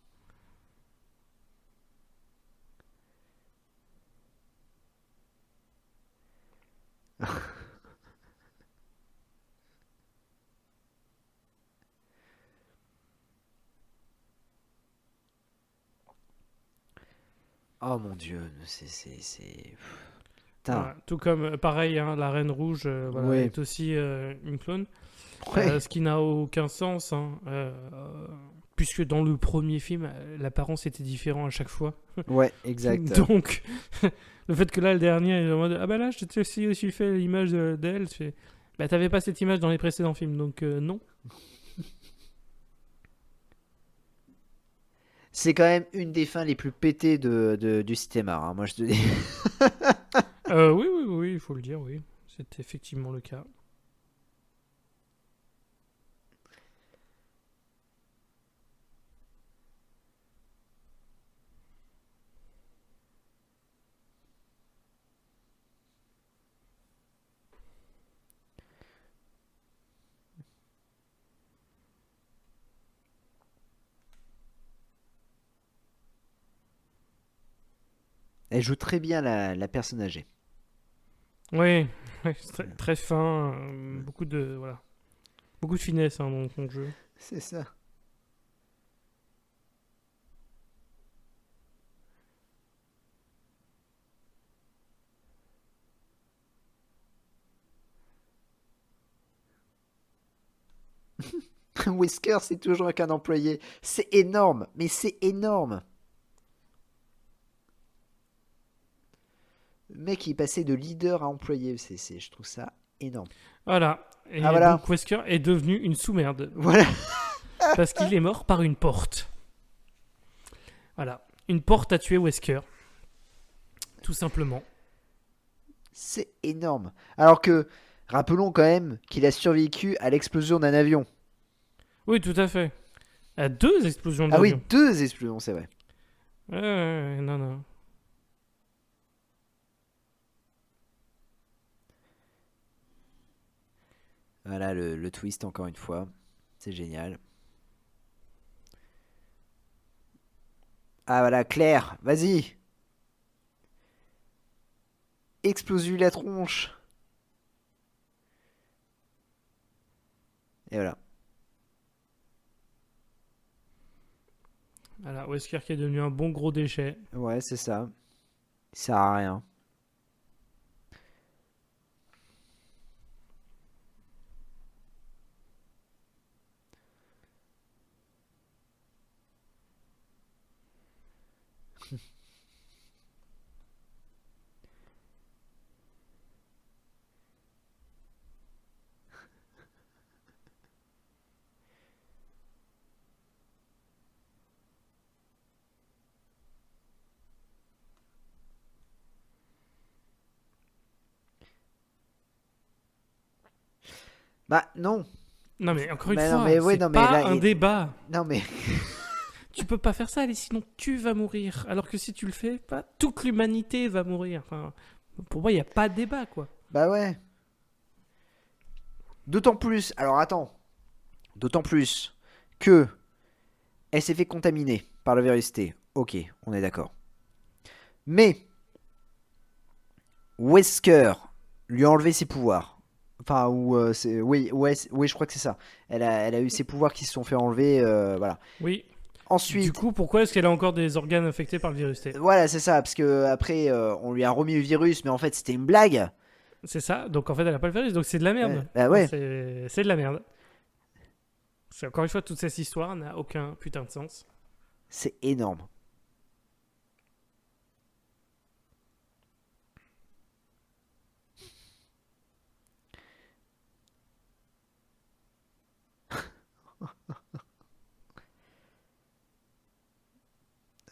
Oh mon dieu, Putain. Voilà. Tout comme, pareil, hein, la Reine Rouge voilà, Ouais. est aussi une clone. Ouais. Ce qui n'a aucun sens, hein, puisque dans le premier film, l'apparence était différente à chaque fois. Ouais, exact. Donc, le fait que là, le dernier, il est en mode ah bah là, je t'ai aussi fait l'image d'elle. Tu fais, bah t'avais pas cette image dans les précédents films, donc non. C'est quand même une des fins les plus pétées du cinéma, hein, moi je te dis. Oui, il faut le dire, oui. C'est effectivement le cas. Elle joue très bien la personne âgée. Oui, ouais, c'est très fin, beaucoup de voilà, beaucoup de finesse hein, dans son jeu. C'est ça. Whisker, c'est toujours qu'un employé. C'est énorme, mais c'est énorme. Le mec, il passait de leader à employé. Je trouve ça énorme. Voilà. Et Ah voilà. donc Wesker est devenu une sous-merde Voilà. parce qu'il est mort par une porte. Voilà, une porte a tué Wesker, tout simplement. C'est énorme. Alors que, rappelons quand même qu'il a survécu à l'explosion d'un avion. Oui, tout à fait. À 2 explosions Ah oui, d'avion. 2 explosions, c'est vrai. Non, non. Voilà le twist encore une fois. C'est génial. Ah voilà, Claire, vas-y. Explose-lui la tronche. Et voilà. Voilà, Wesker qui est devenu un bon gros déchet. Ouais, c'est ça. Il sert à rien. Bah non. Non mais encore une Bah non, fois, mais ouais, c'est non, mais pas là, un débat. Non mais Tu peux pas faire ça, allez, sinon tu vas mourir. Alors que si tu le fais pas, toute l'humanité va mourir. Enfin, pour moi, il n'y a pas de débat, quoi. bah ouais. D'autant plus. Alors attends. D'autant plus que elle s'est fait contaminer par le virus T. Ok, on est d'accord. Mais Wesker lui a enlevé ses pouvoirs. Enfin, oui, ouais, oui, je crois que c'est ça. Elle a eu ses pouvoirs qui se sont fait enlever. Voilà. Oui. Ensuite, Du coup, pourquoi est-ce qu'elle a encore des organes affectés par le virus T? voilà, c'est ça, parce que après, on lui a remis le virus, mais en fait, c'était une blague. C'est ça. Donc en fait, elle a pas le virus. Donc c'est de la Ouais, merde. bah Enfin, ouais. c'est de la merde. C'est encore une fois, toute cette histoire n'a aucun putain de sens. C'est énorme.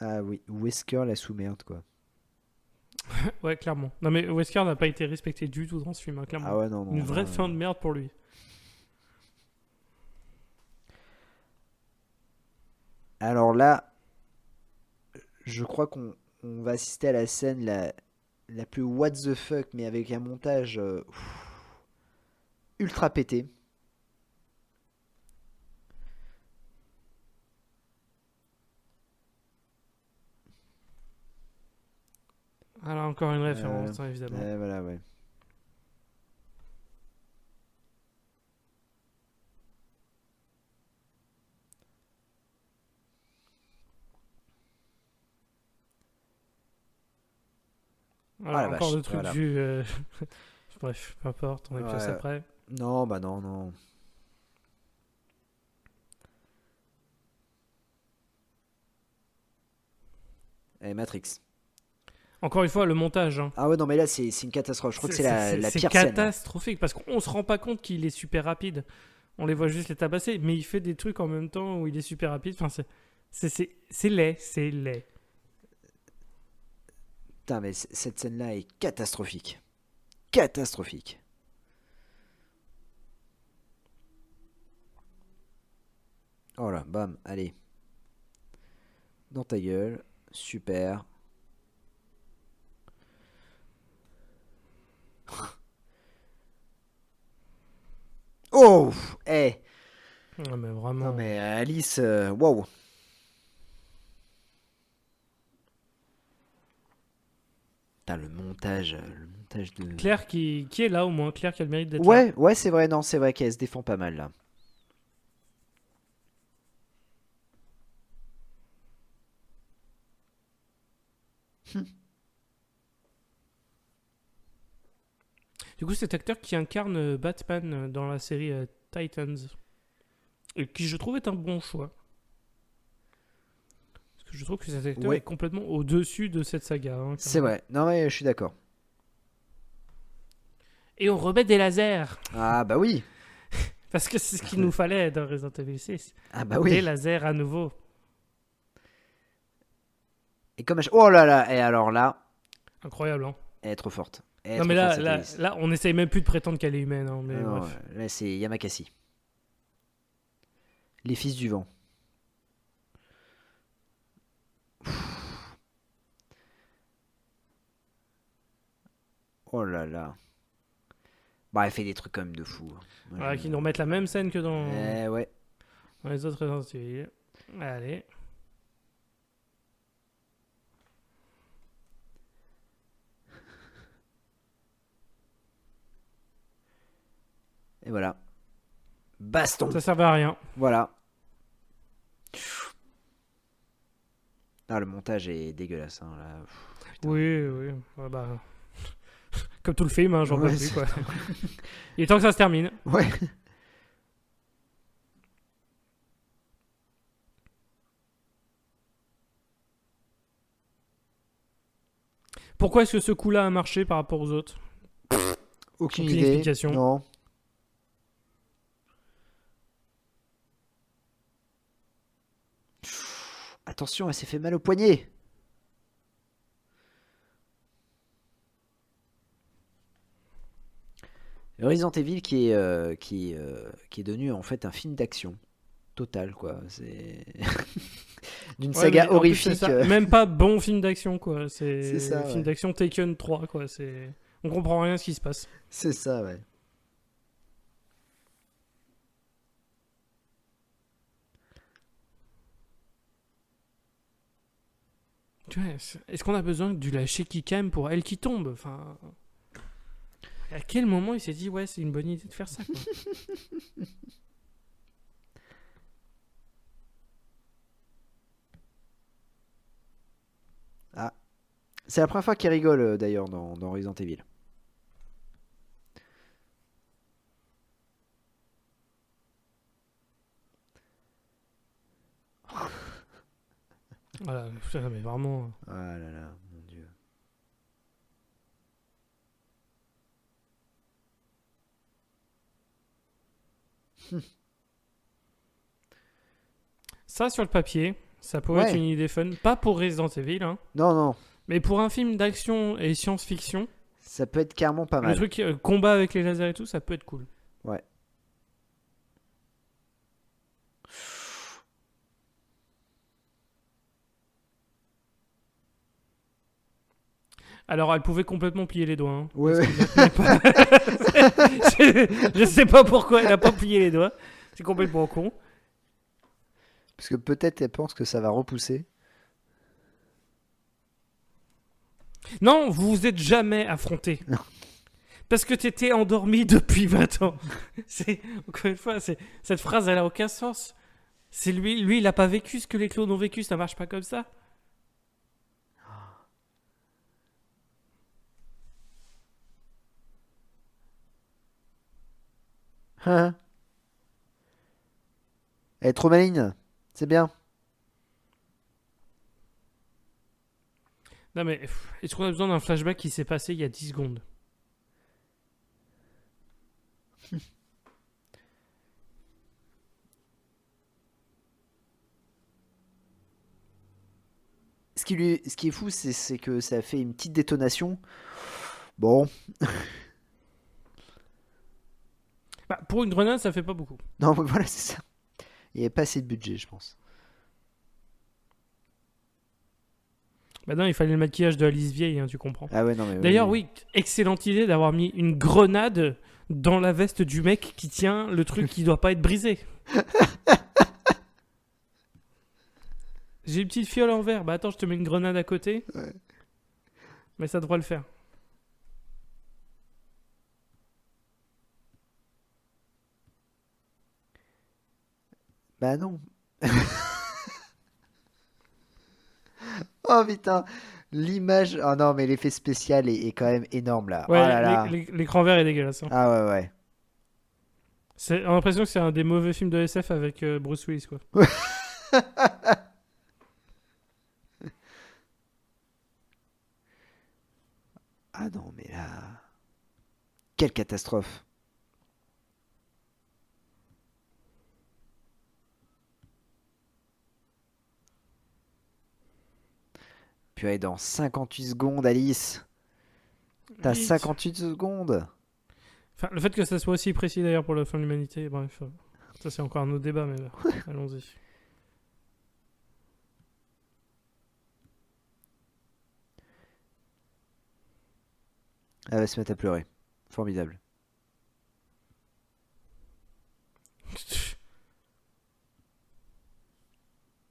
Ah oui, Wesker la sous-merde, quoi. Ouais, clairement. Non mais Wesker n'a pas été respecté du tout dans ce film, hein, clairement. Ah ouais, non, non. Une vraie là, fin de merde pour lui. Alors là, je crois qu'on va assister à la scène la plus what the fuck, mais avec un montage ultra pété. Alors encore une référence, hein, évidemment. Voilà, ouais. Alors Ah la encore vache, le truc voilà. du... Bref, peu importe, on est plus Ouais. après. Non, bah non, non. Matrix. Encore une fois, le montage. Hein. Ah ouais, non, mais là, c'est une catastrophe. Je crois que c'est la c'est pire scène. catastrophique parce qu'on se rend pas compte qu'il est super rapide. On les voit juste les tabasser, mais il fait des trucs en même temps où il est super rapide. Enfin, c'est laid, c'est laid. Putain, mais cette scène-là est catastrophique. Catastrophique. Oh là, bam, allez. Dans ta gueule. Super. Oh, eh. Ouais, mais vraiment. Non mais Alice, wow. Putain, le montage de. Claire qui est là au moins, Claire qui a le mérite d'être là. Ouais, ouais, c'est vrai, non, c'est vrai qu'elle se défend pas mal là. Du coup, cet acteur qui incarne Batman dans la série Titans, et qui je trouve est un bon choix. Parce que je trouve que cet acteur Ouais. est complètement au-dessus de cette saga. Hein, quand C'est même. vrai, non mais je suis d'accord. Et on remet des lasers. Ah bah oui. Parce que c'est ce qu'il nous fallait dans Resident Evil 6. Ah bah Des oui. lasers à nouveau. Et comme oh là là, et alors là, Incroyable, hein. elle est trop forte. Elle est Non, trop mais forte là, cette là, Alice. là, on essaye même plus de prétendre qu'elle est humaine. Hein, mais Ah non, bref. là c'est Yamakasi. Les fils du vent. Oh là là. Bah elle fait des trucs quand même de fou. Moi, Voilà, je- qui nous remettent la même scène que Ouais. dans les autres Resident Evil. Allez. Et voilà. Baston. Ça servait à rien. Voilà. Ah, le montage est dégueulasse. Hein, là. Putain. Oui, oui. Ouais, bah, comme tout le film, hein, j'en peux Ouais, plus. c'est- Quoi. Il est temps que ça se termine. Ouais. Pourquoi est-ce que ce coup-là a marché par rapport aux autres? Aucune Aucune idée. explication. Non. Attention, elle s'est fait mal au poignet. Resident Evil qui est devenu en fait un film d'action total quoi. C'est d'une Ouais, saga mais en plus, c'est horrifique. ça. Même pas bon film d'action, quoi. C'est C'est ça, film ouais. d'action Taken 3, quoi. C'est... On comprend rien à ce qui se passe. C'est ça, ouais. Tu vois, est-ce qu'on a besoin du lâcher qui cam pour elle qui tombe? Enfin, à quel moment il s'est dit, ouais, c'est une bonne idée de faire ça, quoi. C'est la première fois qu'il rigole d'ailleurs dans Resident Evil. Voilà, putain, mais vraiment. Ah là là, mon dieu. Ça, sur le papier, ça pourrait être Ouais, une idée fun. Pas pour Resident Evil, hein, non, non, mais pour un film d'action et science-fiction, ça peut être carrément pas le mal. truc combat avec les lasers et tout, ça peut être cool. Ouais. Alors, elle pouvait complètement plier les doigts. Hein, Ouais, parce ouais. qu'il n'a pas- je sais pas pourquoi elle a pas plié les doigts. C'est complètement con. Parce que peut-être elle pense que ça va repousser. Non, vous vous êtes jamais affrontés. Non. Parce que t'étais endormi depuis 20 ans. Encore une fois, cette phrase, elle a aucun sens. C'est lui, il a pas vécu ce que les clones ont vécu, ça marche pas comme ça. Hein. Elle est trop maligne. C'est bien. Non mais, est-ce qu'on a besoin d'un flashback qui s'est passé il y a 10 secondes? Ce qui est fou, c'est que ça fait une petite détonation. Bon, Bah, pour une grenade, ça fait pas beaucoup. non, mais voilà, c'est ça. Il n'y avait pas assez de budget, je pense. Bah non, il fallait le maquillage de Alice vieille, hein, tu comprends. Ah ouais, non, mais D'ailleurs, oui, excellente idée d'avoir mis une grenade dans la veste du mec qui tient le truc qui doit pas être brisé. J'ai une petite fiole en verre. Bah attends, je te mets une grenade à côté. Ouais. Mais ça devrait le faire. Bah non. Oh putain, l'image. Oh non, mais l'effet spécial est quand même énorme là. Oh Ouais, là là. l'écran vert est dégueulasse. Hein. Ah ouais, ouais. On a l'impression que c'est un des mauvais films de SF avec Bruce Willis, quoi. Ah non, mais là. Quelle catastrophe. Puis allez, dans 58 secondes, Alice. T'as Vite. 58 secondes. Enfin, le fait que ça soit aussi précis d'ailleurs pour la fin de l'humanité, bref. Ça, c'est encore un autre débat, mais allons-y. Elle va se mettre à pleurer. Formidable.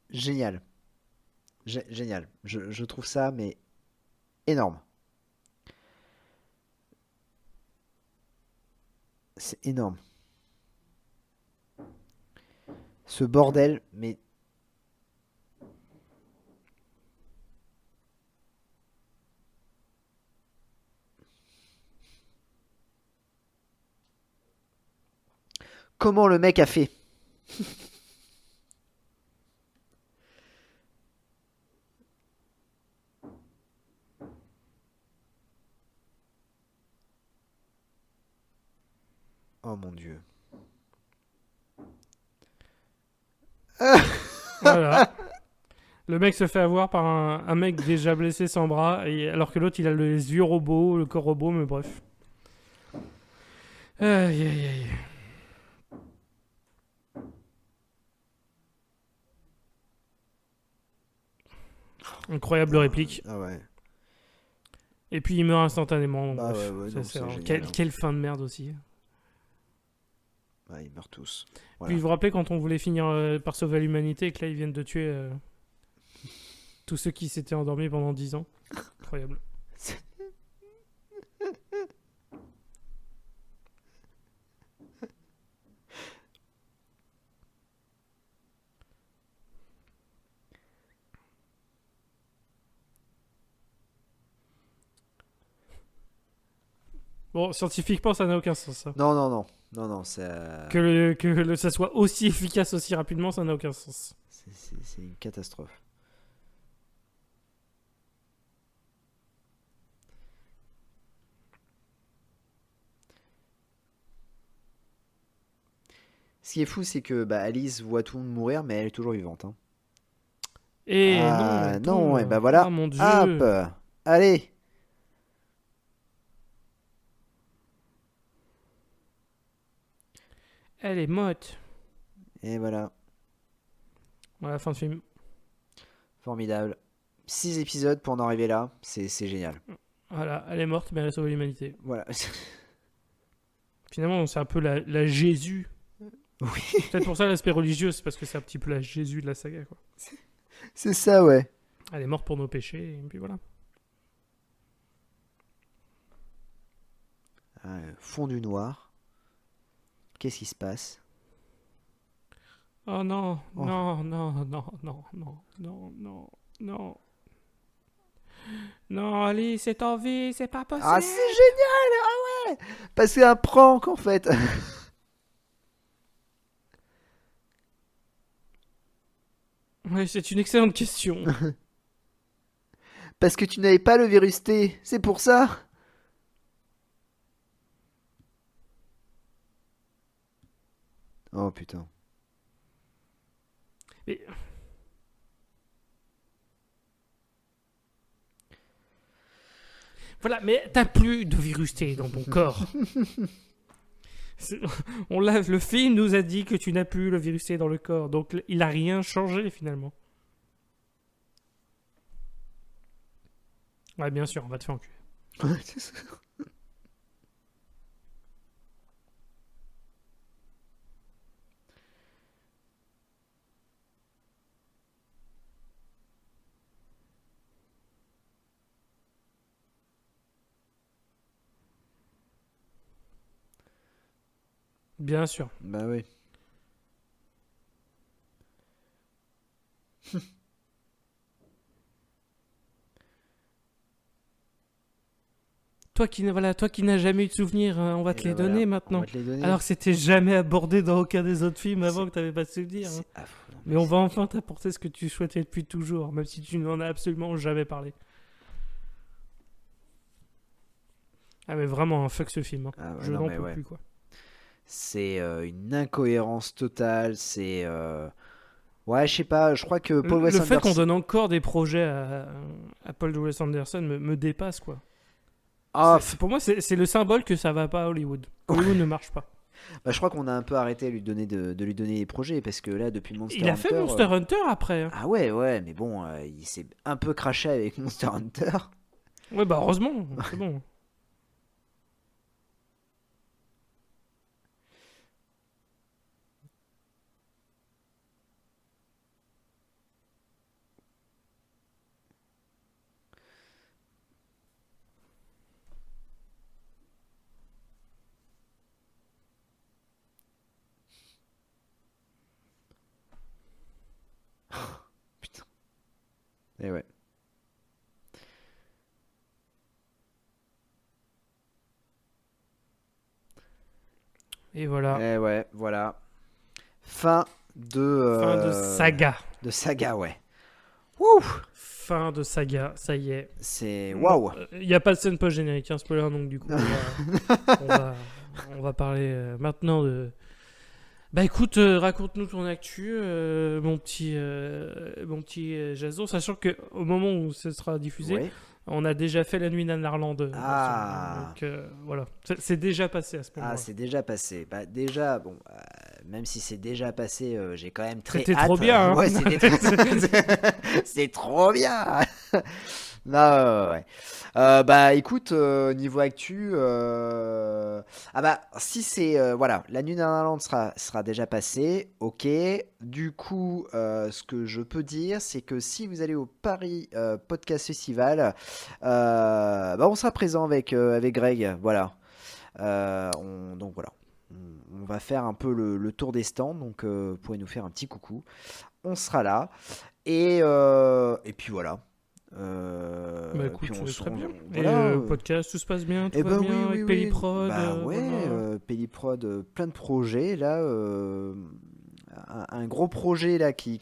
Génial. Génial. Je trouve ça, mais énorme. C'est énorme. Ce bordel, mais comment le mec a fait? Oh mon dieu. Voilà. Le mec se fait avoir par un mec déjà blessé sans bras, et, alors que l'autre il a les yeux robots, le corps robot, mais bref. Aïe aïe aïe. Incroyable réplique. Ah ouais. Et puis il meurt instantanément. Bah Bref. ouais, Ça, non, c'est c'est un- génial, quelle, hein. quelle fin de merde aussi. Ouais, ils meurent tous. Puis Voilà. vous vous rappelez quand on voulait finir par sauver l'humanité et que là ils viennent de tuer tous ceux qui s'étaient endormis pendant 10 ans. Incroyable. Bon, scientifiquement, ça n'a aucun sens. Ça. Non, non, non. Non, non, ça... Ça soit aussi efficace aussi rapidement, ça n'a aucun sens. C'est une catastrophe. Ce qui est fou, c'est que Alice voit tout le monde mourir, mais elle est toujours vivante. Hein. Et Ah non, non, et attends. voilà. Ah mon dieu. Hop, allez. Elle est motte. Et voilà, Voilà, fin de film. formidable. 6 épisodes pour en arriver là, c'est génial. Voilà, elle est morte, mais elle a sauvé l'humanité. Voilà. Finalement, c'est un peu la Jésus. Oui, Peut-être pour ça l'aspect religieux, c'est parce que c'est un petit peu la Jésus de la saga, quoi. c'est ça, ouais. Elle est morte pour nos péchés, et puis voilà. Fond du noir. Qu'est-ce qui se passe? Oh non, Oh. non, non, non, non, non, non, non, non. Non, Alice, c'est en vie, c'est pas possible. Ah, c'est génial! Ah ouais! Parce que c'est un prank en fait. Oui, c'est une excellente question. Parce que tu n'avais pas le virus T, c'est pour ça? Oh putain. Mais- Voilà, mais t'as plus de virus T dans ton corps. C'est- le film nous a dit que tu n'as plus le virus T dans le corps, donc il a rien changé finalement. Ouais, bien sûr, on va te faire enculer. Bien sûr. Bah oui. Toi qui n'as jamais eu de souvenirs, on va Et te bah les voilà, donner on maintenant. va te les donner. Alors que c'était jamais abordé dans aucun des autres films avant C'est- que t'avais pas de souvenirs. Hein. C'est affreux. Non, Mais on va enfin t'apporter ce que tu souhaitais depuis toujours, même si tu n'en as absolument jamais parlé. Ah mais vraiment, hein, fuck ce film. Hein. Ah ouais, Je non, n'en mais peux ouais. plus quoi. C'est une incohérence totale. C'est. Ouais, je sais pas, je crois que Paul Wes Le fait qu'on Anderson. donne encore des projets à Paul W. Anderson me dépasse quoi. Ah, Pour moi, c'est le symbole que ça va pas à Hollywood. Hollywood ne marche pas. bah, je crois qu'on a un peu arrêté de lui donner des projets parce que là, depuis Monster Il a Hunter. fait Monster Hunter après. Hein. Ah ouais, ouais, mais bon, il s'est un peu craché avec Monster Hunter. Ouais, bah heureusement, c'est bon. Putain. Et ouais. Et voilà. Et ouais, voilà. Fin Fin de saga. de saga, ouais. Wouh! Fin de saga, ça y est. C'est waouh! Il n'y a pas de scène post-générique, hein, spoiler, donc du coup, on va, on va parler maintenant de... Bah écoute, raconte-nous ton actu, mon petit Jason, sachant que au moment où ce sera diffusé, Ouais. on a déjà fait La Nuit d'Anarland. Ah. Donc voilà, c'est déjà passé à ce moment-là. Ah, c'est déjà passé. Bah déjà, bon, même si c'est déjà passé, j'ai quand même très C'était hâte. trop bien, hein. Ouais, c'est trop bien. Non, ouais. Bah écoute, niveau actu, ah bah si c'est voilà, la nuit d'un Irlande sera déjà passée, ok. Du coup, ce que je peux dire, c'est que si vous allez au Paris Podcast Festival, bah on sera présent avec Greg, voilà. Donc voilà, on va faire un peu le tour des stands, donc vous pouvez nous faire un petit coucou. On sera là et puis voilà. Bah Puis écoute, très on- bien. Et voilà. podcast, tout se passe bien, tout Eh va ben oui, bien oui, avec oui. Pelliprod. Bah ouais, voilà. Pelliprod, plein de projets là. Un gros projet là qui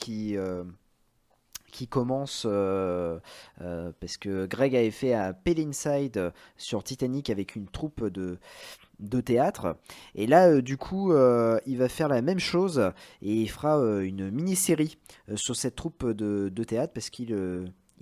commence parce que Greg avait fait un Pale Inside sur Titanic avec une troupe de théâtre. Et là, du coup, il va faire la même chose et il fera une mini-série sur cette troupe de théâtre parce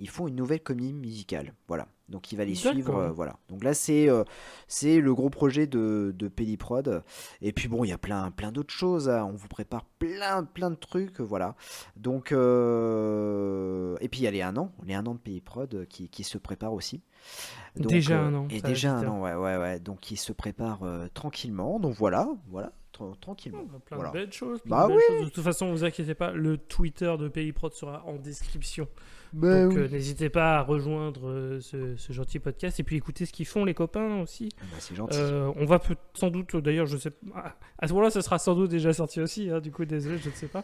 ils font une nouvelle comédie musicale. Voilà. Donc il va les suivre. D'accord. Voilà. Donc là, c'est le gros projet de Pelliprod. Et puis bon, il y a plein d'autres choses, hein. On vous prépare plein de trucs. Voilà. Donc, et puis il y a les 1 an de Pelliprod qui se préparent aussi. Donc, Déjà un an, et ça va déjà vite, un hein. an, ouais. Donc, il se prépare tranquillement. Donc, voilà, Oh, tranquillement. bah, plein de Voilà. belles choses, plein de Bah belles choses. oui, De toute façon, vous inquiétez pas, le Twitter de Pelliprod sera en description. bah Donc oui. n'hésitez pas à rejoindre ce gentil podcast et puis écouter ce qu'ils font les copains aussi. Ah bah, c'est gentil. On va sans doute, d'ailleurs, je sais pas, à ce moment-là, ça sera sans doute déjà sorti aussi, hein, du coup, désolé, je ne sais pas.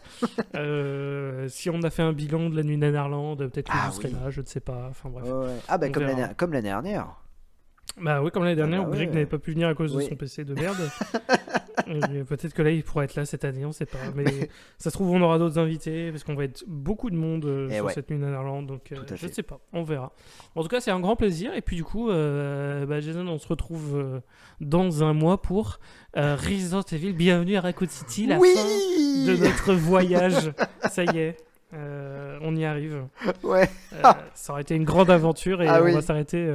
Si on a fait un bilan de la nuit Nanarland, peut-être que Ah vous serez oui. là, je ne sais pas, enfin bref, Ouais. Ah, bah, on verra. comme l'année dernière. Bah oui, comme l'année Ah, dernière bah, où Greg ouais. n'avait pas pu venir à cause de Oui. son PC de merde. Et peut-être que là, il pourra être là cette année, on sait pas. Mais ça se trouve, on aura d'autres invités parce qu'on va être beaucoup de monde Eh sur ouais, cette nuit Nanarland. Donc, tout à je ne fait. sais pas, on verra. En tout cas, c'est un grand plaisir. Et puis, du coup, bah, Jason, on se retrouve dans un mois pour Resident Evil. Bienvenue à Raccoon City, la fin de Oui. notre voyage. Ça y est, on y arrive. Ouais. Ça aurait été une grande aventure et Ah on oui. va s'arrêter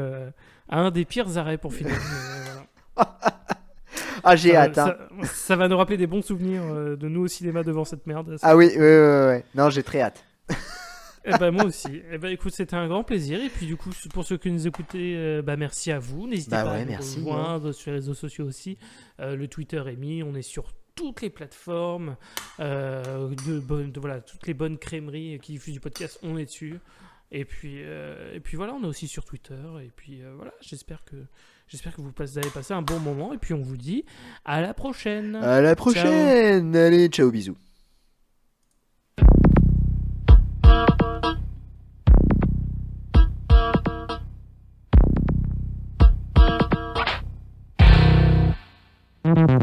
à un des pires arrêts pour finir. Mais, voilà. Ah, j'ai Ça, hâte, hein. ça va nous rappeler des bons souvenirs de nous au cinéma devant cette merde. Ah oui, ouais. Non, j'ai très hâte. Eh ben, moi aussi. Eh ben, écoute, c'était un grand plaisir. Et puis du coup, pour ceux qui nous écoutaient, bah, merci à vous. N'hésitez Bah pas à ouais, nous merci, hein. rejoindre sur les réseaux sociaux aussi. Le Twitter est mis. On est sur toutes les plateformes. Voilà, toutes les bonnes crèmeries qui diffusent du podcast, on est dessus. Et puis voilà, on est aussi sur Twitter. Et puis voilà, j'espère que vous avez passé un bon moment. Et puis on vous dit à la prochaine. À la prochaine. Allez, ciao, bisous. Ciao.